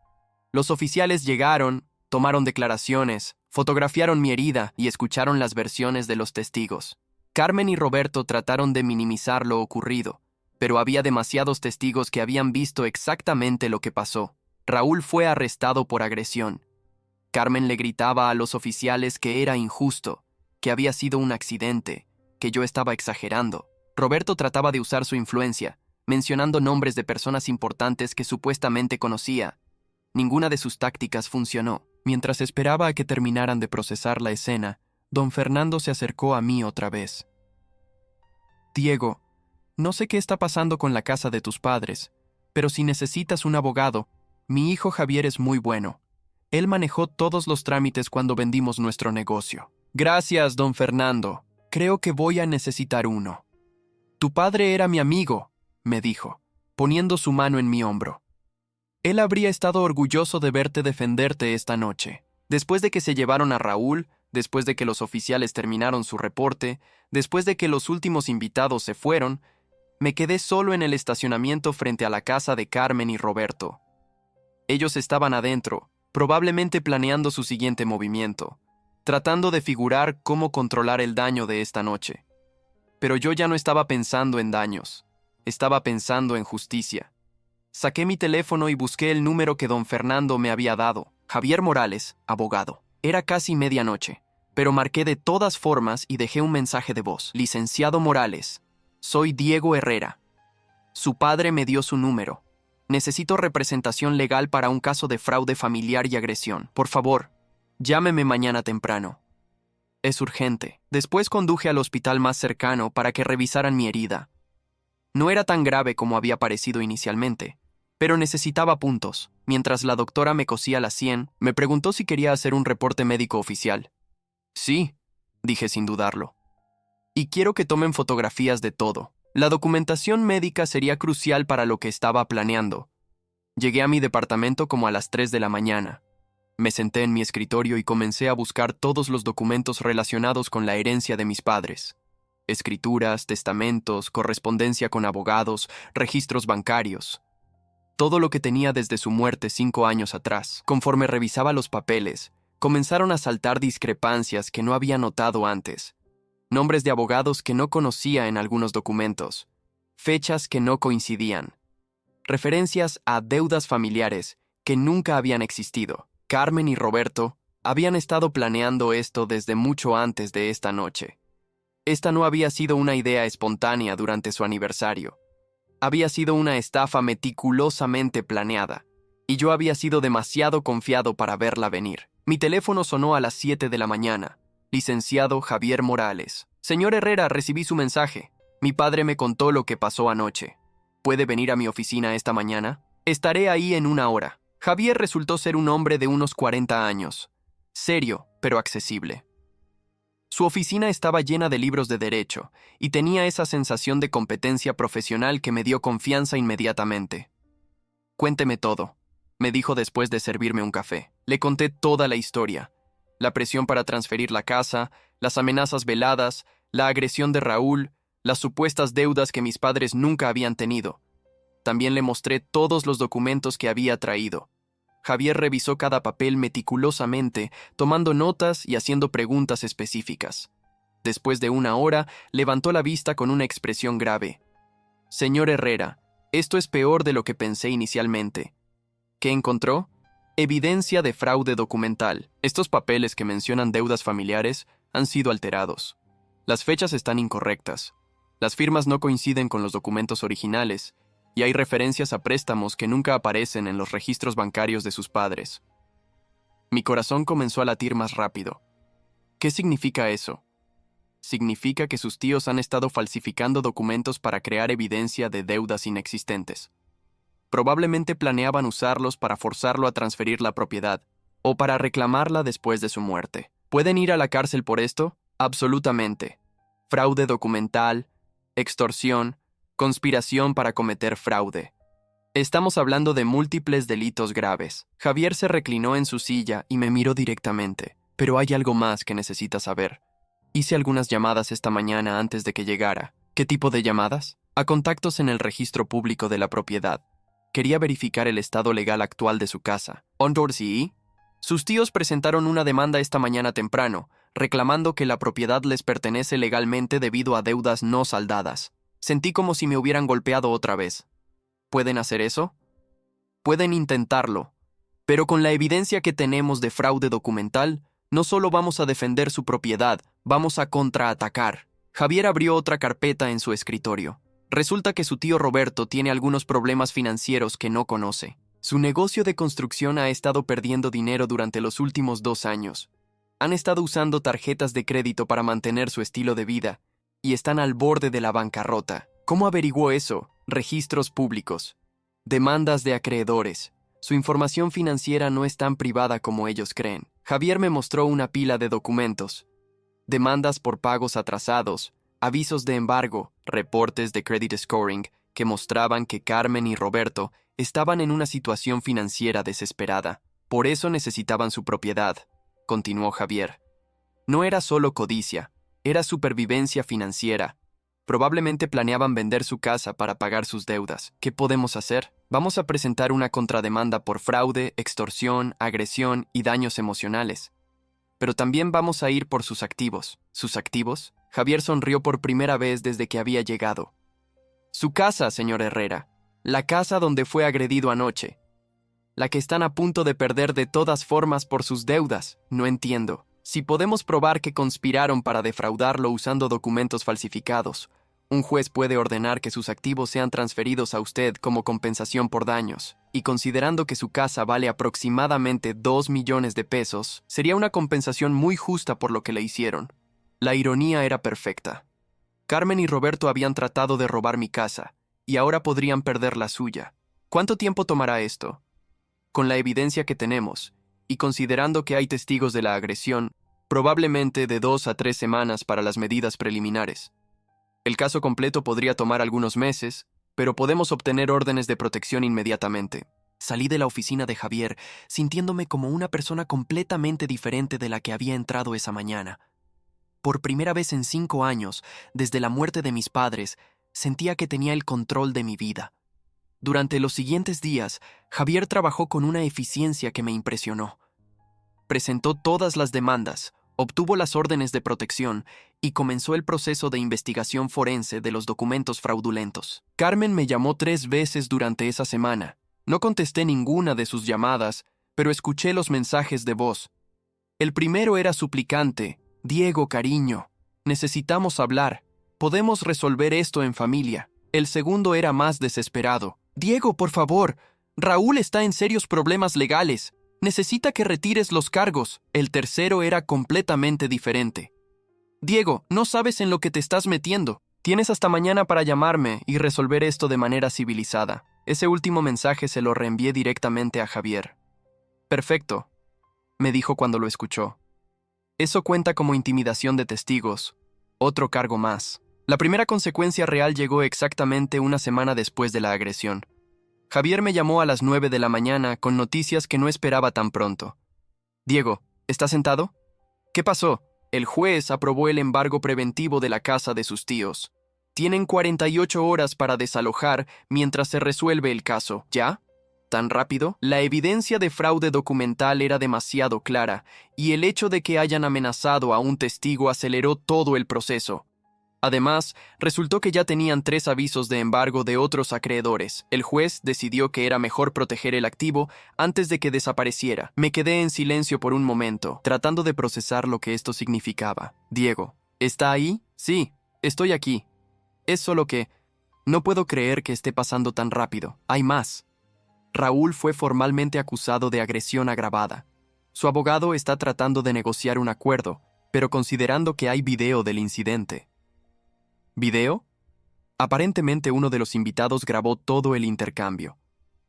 Los oficiales llegaron, tomaron declaraciones, fotografiaron mi herida y escucharon las versiones de los testigos. Carmen y Roberto trataron de minimizar lo ocurrido, pero había demasiados testigos que habían visto exactamente lo que pasó. Raúl fue arrestado por agresión. Carmen le gritaba a los oficiales que era injusto, que había sido un accidente, que yo estaba exagerando. Roberto trataba de usar su influencia, mencionando nombres de personas importantes que supuestamente conocía. Ninguna de sus tácticas funcionó. Mientras esperaba a que terminaran de procesar la escena, don Fernando se acercó a mí otra vez. Diego, no sé qué está pasando con la casa de tus padres, pero si necesitas un abogado, mi hijo Javier es muy bueno. Él manejó todos los trámites cuando vendimos nuestro negocio. Gracias, don Fernando. Creo que voy a necesitar uno. Tu padre era mi amigo, me dijo, poniendo su mano en mi hombro. Él habría estado orgulloso de verte defenderte esta noche. Después de que se llevaron a Raúl, después de que los oficiales terminaron su reporte, después de que los últimos invitados se fueron, me quedé solo en el estacionamiento frente a la casa de Carmen y Roberto. Ellos estaban adentro, probablemente planeando su siguiente movimiento, tratando de figurar cómo controlar el daño de esta noche. Pero yo ya no estaba pensando en daños, estaba pensando en justicia. Saqué mi teléfono y busqué el número que don Fernando me había dado, Javier Morales, abogado. Era casi medianoche, pero marqué de todas formas y dejé un mensaje de voz. Licenciado Morales, soy Diego Herrera. Su padre me dio su número. Necesito representación legal para un caso de fraude familiar y agresión. Por favor, llámeme mañana temprano. Es urgente. Después conduje al hospital más cercano para que revisaran mi herida. No era tan grave como había parecido inicialmente, pero necesitaba puntos. Mientras la doctora me cosía la sien, me preguntó si quería hacer un reporte médico oficial. Sí, dije sin dudarlo. Y quiero que tomen fotografías de todo. La documentación médica sería crucial para lo que estaba planeando. Llegué a mi departamento como a las 3 de la mañana. Me senté en mi escritorio y comencé a buscar todos los documentos relacionados con la herencia de mis padres. Escrituras, testamentos, correspondencia con abogados, registros bancarios. Todo lo que tenía desde su muerte 5 años atrás. Conforme revisaba los papeles, comenzaron a saltar discrepancias que no había notado antes. Nombres de abogados que no conocía en algunos documentos. Fechas que no coincidían. Referencias a deudas familiares que nunca habían existido. Carmen y Roberto habían estado planeando esto desde mucho antes de esta noche. Esta no había sido una idea espontánea durante su aniversario. Había sido una estafa meticulosamente planeada, y yo había sido demasiado confiado para verla venir. Mi teléfono sonó a las 7 de la mañana. Licenciado Javier Morales. Señor Herrera, recibí su mensaje. Mi padre me contó lo que pasó anoche. ¿Puede venir a mi oficina esta mañana? Estaré ahí en 1 hora. Javier resultó ser un hombre de unos 40 años. Serio, pero accesible. Su oficina estaba llena de libros de derecho, y tenía esa sensación de competencia profesional que me dio confianza inmediatamente. Cuénteme todo, me dijo después de servirme un café. Le conté toda la historia. La presión para transferir la casa, las amenazas veladas, la agresión de Raúl, las supuestas deudas que mis padres nunca habían tenido. También le mostré todos los documentos que había traído. Javier revisó cada papel meticulosamente, tomando notas y haciendo preguntas específicas. Después de 1 hora, levantó la vista con una expresión grave. Señor Herrera, esto es peor de lo que pensé inicialmente. ¿Qué encontró? Evidencia de fraude documental. Estos papeles que mencionan deudas familiares han sido alterados. Las fechas están incorrectas. Las firmas no coinciden con los documentos originales, y hay referencias a préstamos que nunca aparecen en los registros bancarios de sus padres. Mi corazón comenzó a latir más rápido. ¿Qué significa eso? Significa que sus tíos han estado falsificando documentos para crear evidencia de deudas inexistentes. Probablemente planeaban usarlos para forzarlo a transferir la propiedad, o para reclamarla después de su muerte. ¿Pueden ir a la cárcel por esto? Absolutamente. Fraude documental, extorsión, conspiración para cometer fraude. Estamos hablando de múltiples delitos graves. Javier se reclinó en su silla y me miró directamente. Pero hay algo más que necesita saber. Hice algunas llamadas esta mañana antes de que llegara. ¿Qué tipo de llamadas? A contactos en el registro público de la propiedad. Quería verificar el estado legal actual de su casa. ¿Sí? Sus tíos presentaron una demanda esta mañana temprano, reclamando que la propiedad les pertenece legalmente debido a deudas no saldadas. Sentí como si me hubieran golpeado otra vez. ¿Pueden hacer eso? Pueden intentarlo, pero con la evidencia que tenemos de fraude documental, no solo vamos a defender su propiedad, vamos a contraatacar. Javier abrió otra carpeta en su escritorio. Resulta que su tío Roberto tiene algunos problemas financieros que no conoce. Su negocio de construcción ha estado perdiendo dinero durante los últimos 2 años. Han estado usando tarjetas de crédito para mantener su estilo de vida, y están al borde de la bancarrota. ¿Cómo averiguó eso? Registros públicos. Demandas de acreedores. Su información financiera no es tan privada como ellos creen. Javier me mostró una pila de documentos. Demandas por pagos atrasados, avisos de embargo, reportes de credit scoring que mostraban que Carmen y Roberto estaban en una situación financiera desesperada. Por eso necesitaban su propiedad, continuó Javier. No era solo codicia, era supervivencia financiera. Probablemente planeaban vender su casa para pagar sus deudas. ¿Qué podemos hacer? Vamos a presentar una contrademanda por fraude, extorsión, agresión y daños emocionales. Pero también vamos a ir por sus activos. ¿Sus activos? Javier sonrió por primera vez desde que había llegado. Su casa, señor Herrera. La casa donde fue agredido anoche. La que están a punto de perder de todas formas por sus deudas. No entiendo. Si podemos probar que conspiraron para defraudarlo usando documentos falsificados, un juez puede ordenar que sus activos sean transferidos a usted como compensación por daños, y considerando que su casa vale aproximadamente 2 millones de pesos, sería una compensación muy justa por lo que le hicieron. La ironía era perfecta. Carmen y Roberto habían tratado de robar mi casa, y ahora podrían perder la suya. ¿Cuánto tiempo tomará esto? Con la evidencia que tenemos, y considerando que hay testigos de la agresión, probablemente de 2 a 3 semanas para las medidas preliminares. El caso completo podría tomar algunos meses, pero podemos obtener órdenes de protección inmediatamente. Salí de la oficina de Javier, sintiéndome como una persona completamente diferente de la que había entrado esa mañana. Por primera vez en 5 años, desde la muerte de mis padres, sentía que tenía el control de mi vida. Durante los siguientes días, Javier trabajó con una eficiencia que me impresionó. Presentó todas las demandas, obtuvo las órdenes de protección y comenzó el proceso de investigación forense de los documentos fraudulentos. Carmen me llamó 3 veces durante esa semana. No contesté ninguna de sus llamadas, pero escuché los mensajes de voz. El primero era suplicante. Diego, cariño, necesitamos hablar. Podemos resolver esto en familia. El segundo era más desesperado. Diego, por favor, Raúl está en serios problemas legales. Necesita que retires los cargos. El tercero era completamente diferente. Diego, no sabes en lo que te estás metiendo. Tienes hasta mañana para llamarme y resolver esto de manera civilizada. Ese último mensaje se lo reenvié directamente a Javier. Perfecto, me dijo cuando lo escuchó. Eso cuenta como intimidación de testigos. Otro cargo más. La primera consecuencia real llegó exactamente una semana después de la agresión. Javier me llamó a las 9 de la mañana con noticias que no esperaba tan pronto. Diego, ¿estás sentado? ¿Qué pasó? El juez aprobó el embargo preventivo de la casa de sus tíos. Tienen 48 horas para desalojar mientras se resuelve el caso. ¿Ya? ¿Tan rápido? La evidencia de fraude documental era demasiado clara, y el hecho de que hayan amenazado a un testigo aceleró todo el proceso. Además, resultó que ya tenían 3 avisos de embargo de otros acreedores. El juez decidió que era mejor proteger el activo antes de que desapareciera. Me quedé en silencio por un momento, tratando de procesar lo que esto significaba. Diego, ¿está ahí? Sí, estoy aquí. Es solo que no puedo creer que esté pasando tan rápido. Hay más. Raúl fue formalmente acusado de agresión agravada. Su abogado está tratando de negociar un acuerdo, pero considerando que hay video del incidente. ¿Video? Aparentemente uno de los invitados grabó todo el intercambio.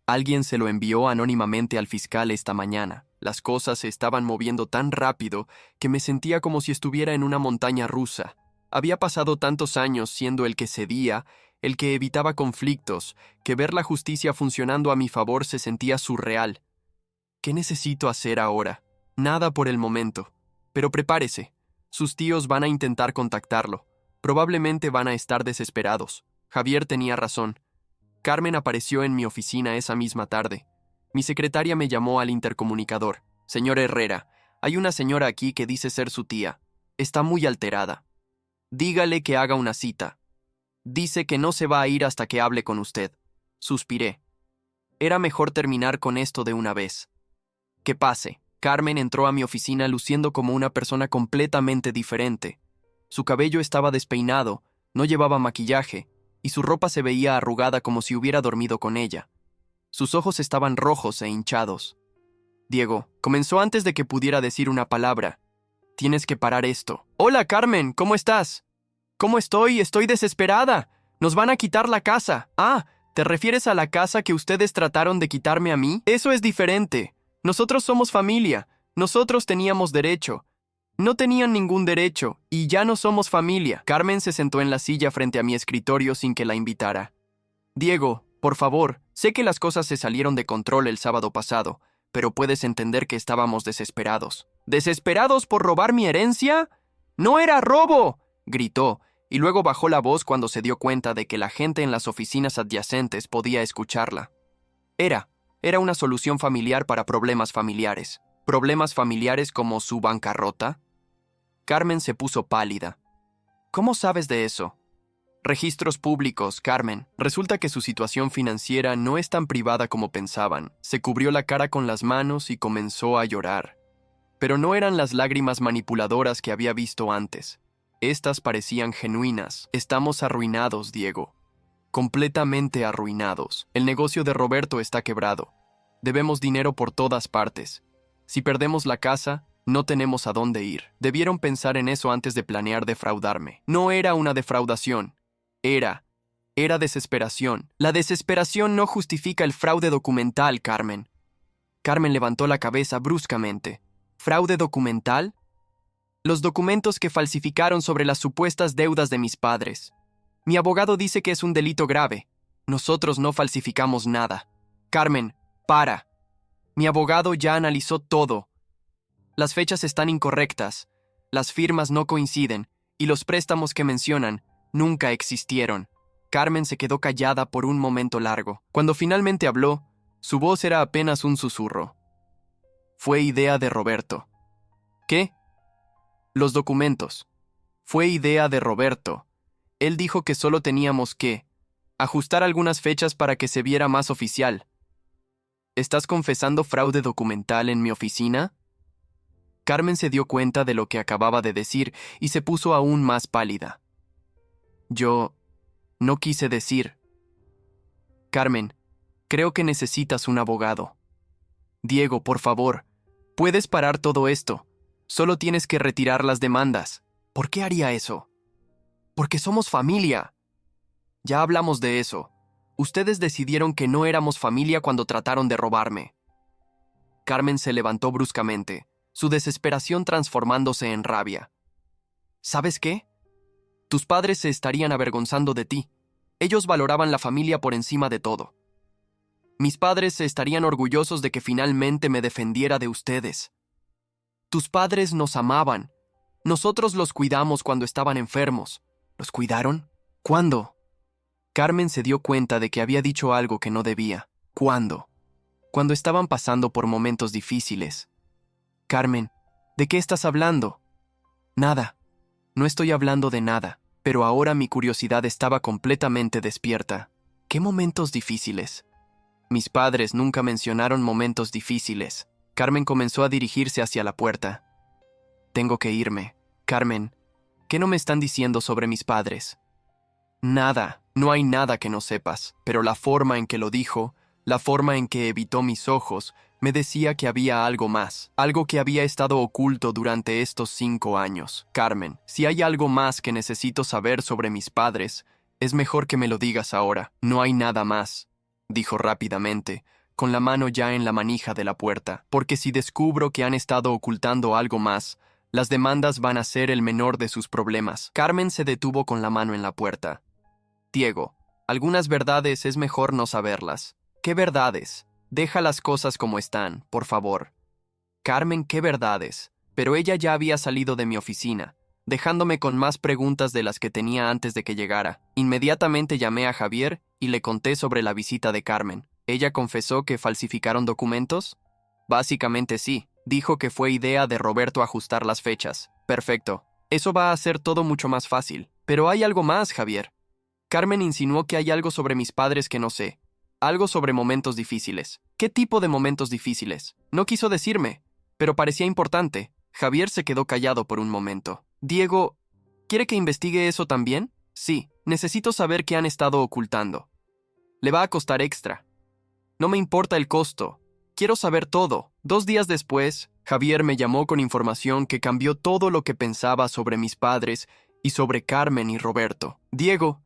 Alguien se lo envió anónimamente al fiscal esta mañana. Las cosas se estaban moviendo tan rápido que me sentía como si estuviera en una montaña rusa. Había pasado tantos años siendo el que cedía, el que evitaba conflictos, que ver la justicia funcionando a mi favor se sentía surreal. ¿Qué necesito hacer ahora? Nada por el momento. Pero prepárese. Sus tíos van a intentar contactarlo. Probablemente van a estar desesperados. Javier tenía razón. Carmen apareció en mi oficina esa misma tarde. Mi secretaria me llamó al intercomunicador. Señor Herrera, hay una señora aquí que dice ser su tía. Está muy alterada. Dígale que haga una cita. Dice que no se va a ir hasta que hable con usted. Suspiré. Era mejor terminar con esto de una vez. Que pase. Carmen entró a mi oficina luciendo como una persona completamente diferente. Su cabello estaba despeinado, no llevaba maquillaje, y su ropa se veía arrugada como si hubiera dormido con ella. Sus ojos estaban rojos e hinchados. Diego, comenzó antes de que pudiera decir una palabra. Tienes que parar esto. Hola, Carmen, ¿cómo estás? ¿Cómo estoy? Estoy desesperada. Nos van a quitar la casa. Ah, ¿te refieres a la casa que ustedes trataron de quitarme a mí? Eso es diferente. Nosotros somos familia. Nosotros teníamos derecho. No tenían ningún derecho, y ya no somos familia. Carmen se sentó en la silla frente a mi escritorio sin que la invitara. Diego, por favor, sé que las cosas se salieron de control el sábado pasado, pero puedes entender que estábamos desesperados. ¿Desesperados por robar mi herencia? ¡No era robo!, gritó, y luego bajó la voz cuando se dio cuenta de que la gente en las oficinas adyacentes podía escucharla. Era una solución familiar para problemas familiares. ¿Problemas familiares como su bancarrota? Carmen se puso pálida. ¿Cómo sabes de eso? Registros públicos, Carmen. Resulta que su situación financiera no es tan privada como pensaban. Se cubrió la cara con las manos y comenzó a llorar. Pero no eran las lágrimas manipuladoras que había visto antes. Estas parecían genuinas. Estamos arruinados, Diego. Completamente arruinados. El negocio de Roberto está quebrado. Debemos dinero por todas partes. Si perdemos la casa, no tenemos a dónde ir. Debieron pensar en eso antes de planear defraudarme. No era una defraudación. Era desesperación. La desesperación no justifica el fraude documental, Carmen. Carmen levantó la cabeza bruscamente. ¿Fraude documental? Los documentos que falsificaron sobre las supuestas deudas de mis padres. Mi abogado dice que es un delito grave. Nosotros no falsificamos nada. Carmen, para. Mi abogado ya analizó todo. Las fechas están incorrectas, las firmas no coinciden, y los préstamos que mencionan nunca existieron. Carmen se quedó callada por un momento largo. Cuando finalmente habló, su voz era apenas un susurro. Fue idea de Roberto. ¿Qué? Los documentos. Fue idea de Roberto. Él dijo que solo teníamos que ajustar algunas fechas para que se viera más oficial. ¿Estás confesando fraude documental en mi oficina? Carmen se dio cuenta de lo que acababa de decir y se puso aún más pálida. Yo no quise decir. Carmen, creo que necesitas un abogado. Diego, por favor, puedes parar todo esto. Solo tienes que retirar las demandas. ¿Por qué haría eso? Porque somos familia. Ya hablamos de eso. Ustedes decidieron que no éramos familia cuando trataron de robarme. Carmen se levantó bruscamente, su desesperación transformándose en rabia. ¿Sabes qué? Tus padres se estarían avergonzando de ti. Ellos valoraban la familia por encima de todo. Mis padres se estarían orgullosos de que finalmente me defendiera de ustedes. Tus padres nos amaban. Nosotros los cuidamos cuando estaban enfermos. ¿Los cuidaron? ¿Cuándo? Carmen se dio cuenta de que había dicho algo que no debía. ¿Cuándo? Cuando estaban pasando por momentos difíciles. Carmen, ¿de qué estás hablando? Nada. No estoy hablando de nada, pero ahora mi curiosidad estaba completamente despierta. ¿Qué momentos difíciles? Mis padres nunca mencionaron momentos difíciles. Carmen comenzó a dirigirse hacia la puerta. Tengo que irme. Carmen, ¿qué no me están diciendo sobre mis padres? Nada, no hay nada que no sepas, pero la forma en que lo dijo, la forma en que evitó mis ojos, me decía que había algo más, algo que había estado oculto durante estos 5 años. Carmen, si hay algo más que necesito saber sobre mis padres, es mejor que me lo digas ahora. No hay nada más, dijo rápidamente, con la mano ya en la manija de la puerta, porque si descubro que han estado ocultando algo más, las demandas van a ser el menor de sus problemas. Carmen se detuvo con la mano en la puerta. Diego, algunas verdades es mejor no saberlas. ¿Qué verdades? Deja las cosas como están, por favor. Carmen, ¿qué verdades? Pero ella ya había salido de mi oficina, dejándome con más preguntas de las que tenía antes de que llegara. Inmediatamente llamé a Javier y le conté sobre la visita de Carmen. ¿Ella confesó que falsificaron documentos? Básicamente sí. Dijo que fue idea de Roberto ajustar las fechas. Perfecto. Eso va a hacer todo mucho más fácil. Pero hay algo más, Javier. Carmen insinuó que hay algo sobre mis padres que no sé. Algo sobre momentos difíciles. ¿Qué tipo de momentos difíciles? No quiso decirme, pero parecía importante. Javier se quedó callado por un momento. Diego, ¿quiere que investigue eso también? Sí, necesito saber qué han estado ocultando. Le va a costar extra. No me importa el costo. Quiero saber todo. 2 días después, Javier me llamó con información que cambió todo lo que pensaba sobre mis padres y sobre Carmen y Roberto. Diego,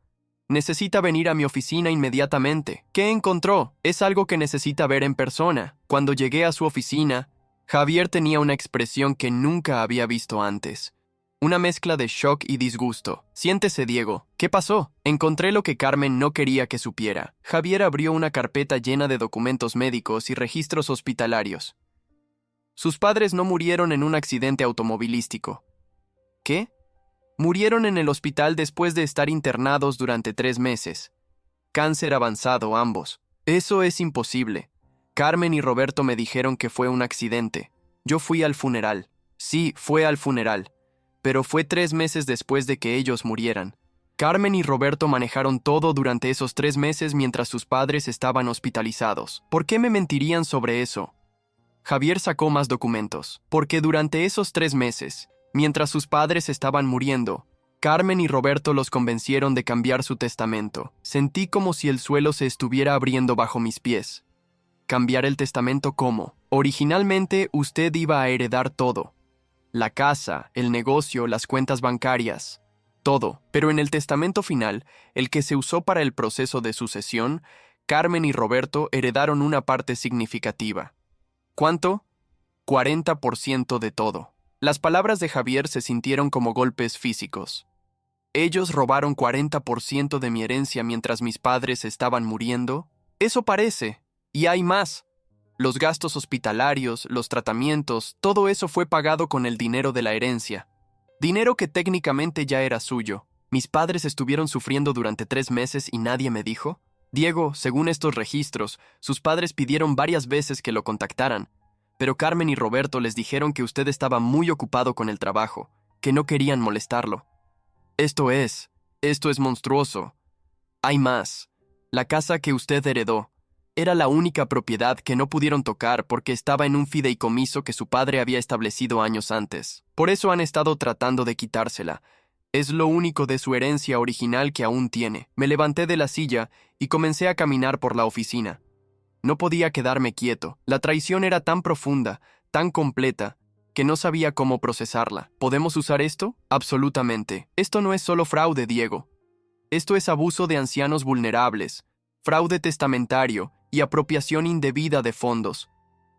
necesita venir a mi oficina inmediatamente. ¿Qué encontró? Es algo que necesita ver en persona. Cuando llegué a su oficina, Javier tenía una expresión que nunca había visto antes. Una mezcla de shock y disgusto. Siéntese, Diego. ¿Qué pasó? Encontré lo que Carmen no quería que supiera. Javier abrió una carpeta llena de documentos médicos y registros hospitalarios. Sus padres no murieron en un accidente automovilístico. ¿Qué? Murieron en el hospital después de estar internados durante 3 meses. Cáncer avanzado ambos. Eso es imposible. Carmen y Roberto me dijeron que fue un accidente. Yo fui al funeral. Sí, fue al funeral. Pero fue 3 meses después de que ellos murieran. Carmen y Roberto manejaron todo durante esos 3 meses mientras sus padres estaban hospitalizados. ¿Por qué me mentirían sobre eso? Javier sacó más documentos. Porque durante esos 3 meses, mientras sus padres estaban muriendo, Carmen y Roberto los convencieron de cambiar su testamento. Sentí como si el suelo se estuviera abriendo bajo mis pies. ¿Cambiar el testamento cómo? Originalmente usted iba a heredar todo. La casa, el negocio, las cuentas bancarias, todo. Pero en el testamento final, el que se usó para el proceso de sucesión, Carmen y Roberto heredaron una parte significativa. ¿Cuánto? 40% de todo. Las palabras de Javier se sintieron como golpes físicos. ¿Ellos robaron 40% de mi herencia mientras mis padres estaban muriendo? Eso parece. Y hay más. Los gastos hospitalarios, los tratamientos, todo eso fue pagado con el dinero de la herencia. Dinero que técnicamente ya era suyo. ¿Mis padres estuvieron sufriendo durante 3 meses y nadie me dijo? Diego, según estos registros, sus padres pidieron varias veces que lo contactaran, pero Carmen y Roberto les dijeron que usted estaba muy ocupado con el trabajo, que no querían molestarlo. Esto es monstruoso. Hay más. La casa que usted heredó era la única propiedad que no pudieron tocar porque estaba en un fideicomiso que su padre había establecido años antes. Por eso han estado tratando de quitársela. Es lo único de su herencia original que aún tiene. Me levanté de la silla y comencé a caminar por la oficina. No podía quedarme quieto. La traición era tan profunda, tan completa, que no sabía cómo procesarla. ¿Podemos usar esto? Absolutamente. Esto no es solo fraude, Diego. Esto es abuso de ancianos vulnerables, fraude testamentario y apropiación indebida de fondos.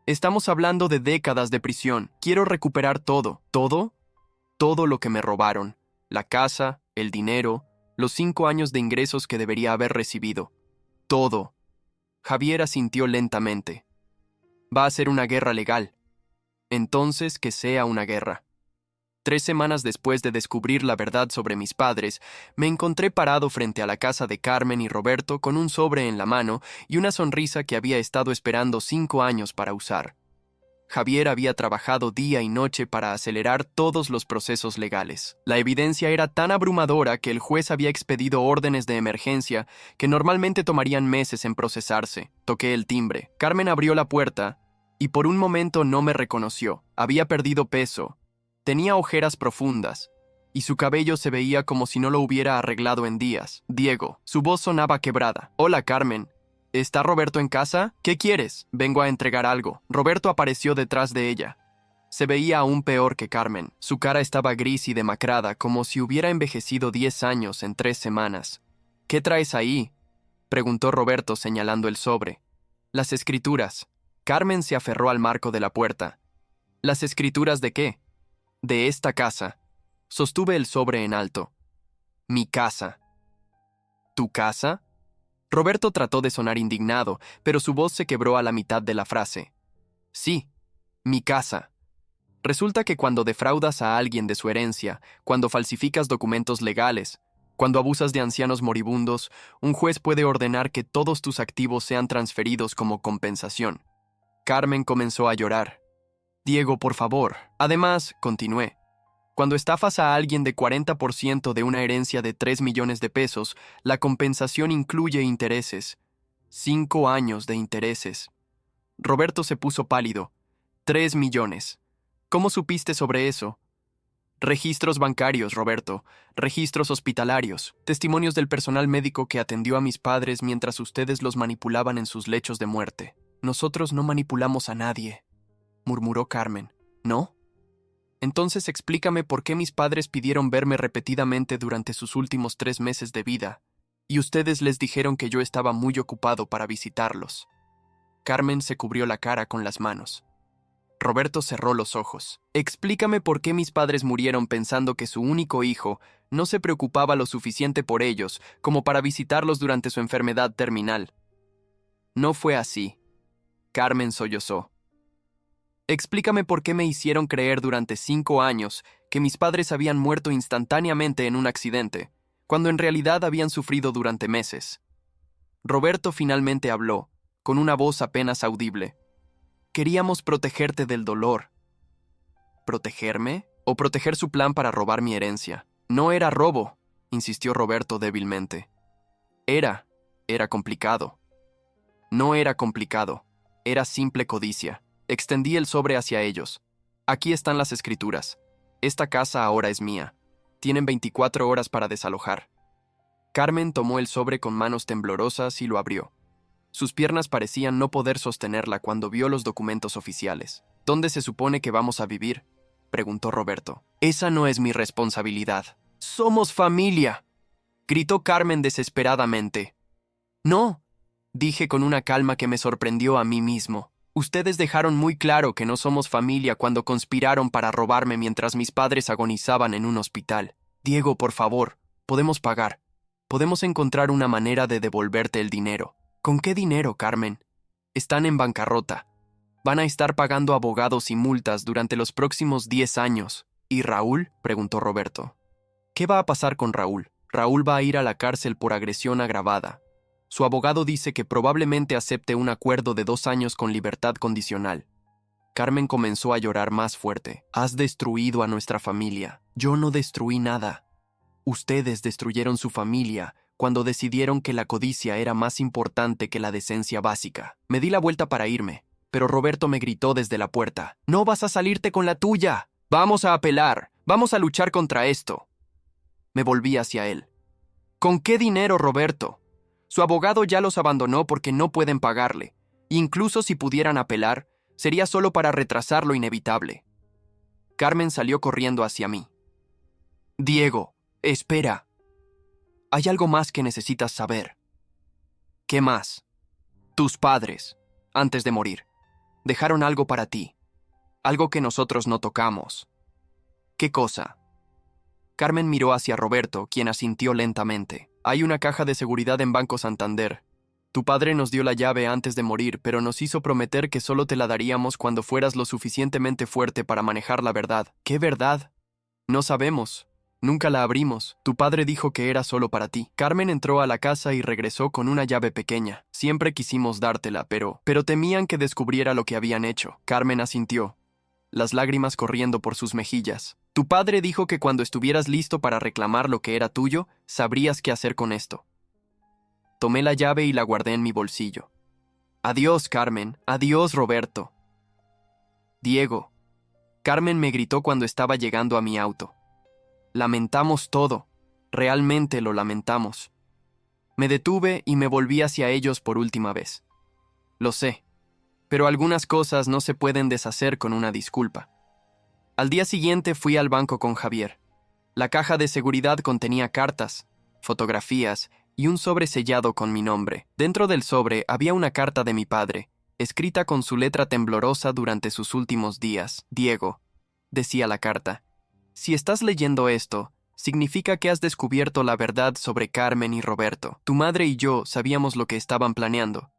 Estamos hablando de décadas de prisión. Quiero recuperar todo. ¿Todo? Todo lo que me robaron. La casa, el dinero, los 5 años de ingresos que debería haber recibido. Todo. Javier asintió lentamente. Va a ser una guerra legal. Entonces que sea una guerra. 3 semanas después de descubrir la verdad sobre mis padres, me encontré parado frente a la casa de Carmen y Roberto con un sobre en la mano y una sonrisa que había estado esperando 5 años para usar. Javier había trabajado día y noche para acelerar todos los procesos legales. La evidencia era tan abrumadora que el juez había expedido órdenes de emergencia que normalmente tomarían meses en procesarse. Toqué el timbre. Carmen abrió la puerta y por un momento no me reconoció. Había perdido peso. Tenía ojeras profundas. y su cabello se veía como si no lo hubiera arreglado en días. Diego, su voz sonaba quebrada. Hola, Carmen. ¿Está Roberto en casa? ¿Qué quieres? Vengo a entregar algo. Roberto apareció detrás de ella. Se veía aún peor que Carmen. Su cara estaba gris y demacrada, como si hubiera envejecido 10 años en 3 semanas. ¿Qué traes ahí?, preguntó Roberto señalando el sobre. Las escrituras. Carmen se aferró al marco de la puerta. ¿Las escrituras de qué? De esta casa. Sostuve el sobre en alto. Mi casa. ¿Tu casa? Roberto trató de sonar indignado, pero su voz se quebró a la mitad de la frase. Sí, mi casa. Resulta que cuando defraudas a alguien de su herencia, cuando falsificas documentos legales, cuando abusas de ancianos moribundos, un juez puede ordenar que todos tus activos sean transferidos como compensación. Carmen comenzó a llorar. Diego, por favor. Además, continué, cuando estafas a alguien de 40% de una herencia de 3 millones de pesos, la compensación incluye intereses. 5 años de intereses. Roberto se puso pálido. 3 millones. ¿Cómo supiste sobre eso? Registros bancarios, Roberto. Registros hospitalarios. Testimonios del personal médico que atendió a mis padres mientras ustedes los manipulaban en sus lechos de muerte. Nosotros no manipulamos a nadie, murmuró Carmen. ¿No? Entonces explícame por qué mis padres pidieron verme repetidamente durante sus últimos 3 meses de vida, y ustedes les dijeron que yo estaba muy ocupado para visitarlos. Carmen se cubrió la cara con las manos. Roberto cerró los ojos. Explícame por qué mis padres murieron pensando que su único hijo no se preocupaba lo suficiente por ellos como para visitarlos durante su enfermedad terminal. No fue así. Carmen sollozó. Explícame por qué me hicieron creer durante 5 años que mis padres habían muerto instantáneamente en un accidente, cuando en realidad habían sufrido durante meses. Roberto finalmente habló, con una voz apenas audible. Queríamos protegerte del dolor. ¿Protegerme? ¿O proteger su plan para robar mi herencia? No era robo, insistió Roberto débilmente. Era complicado. No era complicado, era simple codicia. Extendí el sobre hacia ellos. Aquí están las escrituras. Esta casa ahora es mía. Tienen 24 horas para desalojar. Carmen tomó el sobre con manos temblorosas y lo abrió. Sus piernas parecían no poder sostenerla cuando vio los documentos oficiales. ¿Dónde se supone que vamos a vivir?, preguntó Roberto. Esa no es mi responsabilidad. ¡Somos familia!, gritó Carmen desesperadamente. No, dije con una calma que me sorprendió a mí mismo. Ustedes dejaron muy claro que no somos familia cuando conspiraron para robarme mientras mis padres agonizaban en un hospital. Diego, por favor, podemos pagar. Podemos encontrar una manera de devolverte el dinero. ¿Con qué dinero, Carmen? Están en bancarrota. Van a estar pagando abogados y multas durante los próximos 10 años. ¿Y Raúl?, preguntó Roberto. ¿Qué va a pasar con Raúl? Raúl va a ir a la cárcel por agresión agravada. Su abogado dice que probablemente acepte un acuerdo de 2 años con libertad condicional. Carmen comenzó a llorar más fuerte. Has destruido a nuestra familia. Yo no destruí nada. Ustedes destruyeron su familia cuando decidieron que la codicia era más importante que la decencia básica. Me di la vuelta para irme, pero Roberto me gritó desde la puerta. «¡No vas a salirte con la tuya! ¡Vamos a apelar! ¡Vamos a luchar contra esto!». Me volví hacia él. «¿Con qué dinero, Roberto? Su abogado ya los abandonó porque no pueden pagarle. Incluso si pudieran apelar, sería solo para retrasar lo inevitable». Carmen salió corriendo hacia mí. «Diego, espera. Hay algo más que necesitas saber». «¿Qué más?». «Tus padres, antes de morir, dejaron algo para ti. Algo que nosotros no tocamos». «¿Qué cosa?». Carmen miró hacia Roberto, quien asintió lentamente. «Hay una caja de seguridad en Banco Santander. Tu padre nos dio la llave antes de morir, pero nos hizo prometer que solo te la daríamos cuando fueras lo suficientemente fuerte para manejar la verdad». «¿Qué verdad?». «No sabemos. Nunca la abrimos. Tu padre dijo que era solo para ti». Carmen entró a la casa y regresó con una llave pequeña. «Siempre quisimos dártela, pero temían que descubriera lo que habían hecho». Carmen asintió, las lágrimas corriendo por sus mejillas. «Tu padre dijo que cuando estuvieras listo para reclamar lo que era tuyo, sabrías qué hacer con esto». Tomé la llave y la guardé en mi bolsillo. «Adiós, Carmen. Adiós, Roberto». «Diego». Carmen me gritó cuando estaba llegando a mi auto. Lamentamos todo. Realmente lo lamentamos. Me detuve y me volví hacia ellos por última vez. Lo sé, pero algunas cosas no se pueden deshacer con una disculpa. Al día siguiente fui al banco con Javier. La caja de seguridad contenía cartas, fotografías y un sobre sellado con mi nombre. Dentro del sobre había una carta de mi padre, escrita con su letra temblorosa durante sus últimos días. Diego, decía la carta, si estás leyendo esto, significa que has descubierto la verdad sobre Carmen y Roberto. Tu madre y yo sabíamos lo que estaban planeando,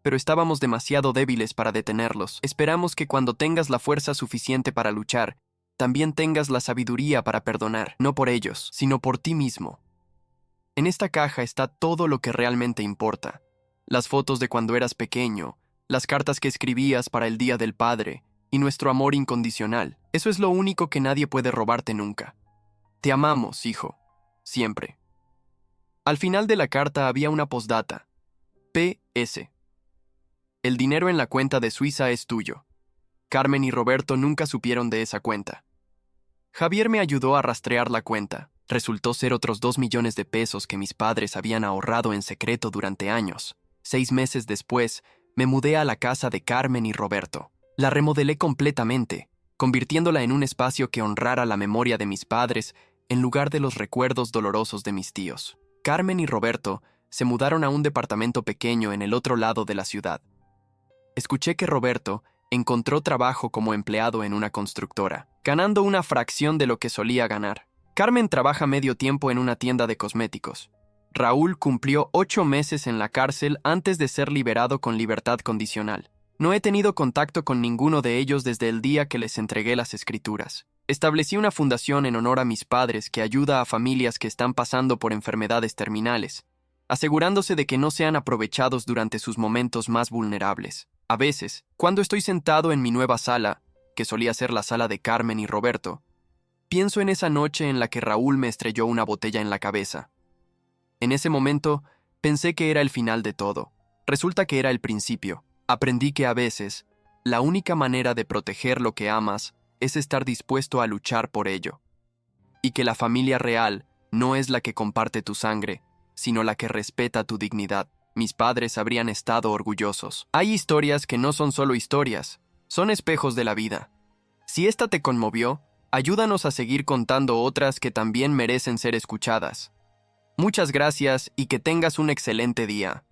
pero estábamos demasiado débiles para detenerlos. Esperamos que cuando tengas la fuerza suficiente para luchar, también tengas la sabiduría para perdonar, no por ellos, sino por ti mismo. En esta caja está todo lo que realmente importa. Las fotos de cuando eras pequeño, las cartas que escribías para el Día del Padre y nuestro amor incondicional. Eso es lo único que nadie puede robarte nunca. Te amamos, hijo. Siempre. Al final de la carta había una postdata. P.S. El dinero en la cuenta de Suiza es tuyo. Carmen y Roberto nunca supieron de esa cuenta. Javier me ayudó a rastrear la cuenta. Resultó ser otros 2 millones de pesos que mis padres habían ahorrado en secreto durante años. 6 meses después, me mudé a la casa de Carmen y Roberto. La remodelé completamente, convirtiéndola en un espacio que honrara la memoria de mis padres en lugar de los recuerdos dolorosos de mis tíos. Carmen y Roberto se mudaron a un departamento pequeño en el otro lado de la ciudad. Escuché que Roberto encontró trabajo como empleado en una constructora, ganando una fracción de lo que solía ganar. Carmen trabaja medio tiempo en una tienda de cosméticos. Raúl cumplió 8 meses en la cárcel antes de ser liberado con libertad condicional. No he tenido contacto con ninguno de ellos desde el día que les entregué las escrituras. Establecí una fundación en honor a mis padres que ayuda a familias que están pasando por enfermedades terminales, asegurándose de que no sean aprovechados durante sus momentos más vulnerables. A veces, cuando estoy sentado en mi nueva sala, que solía ser la sala de Carmen y Roberto, pienso en esa noche en la que Raúl me estrelló una botella en la cabeza. En ese momento, pensé que era el final de todo. Resulta que era el principio. Aprendí que a veces, la única manera de proteger lo que amas es estar dispuesto a luchar por ello. Y que la familia real no es la que comparte tu sangre, sino la que respeta tu dignidad. Mis padres habrían estado orgullosos. Hay historias que no son solo historias, son espejos de la vida. Si esta te conmovió, ayúdanos a seguir contando otras que también merecen ser escuchadas. Muchas gracias y que tengas un excelente día.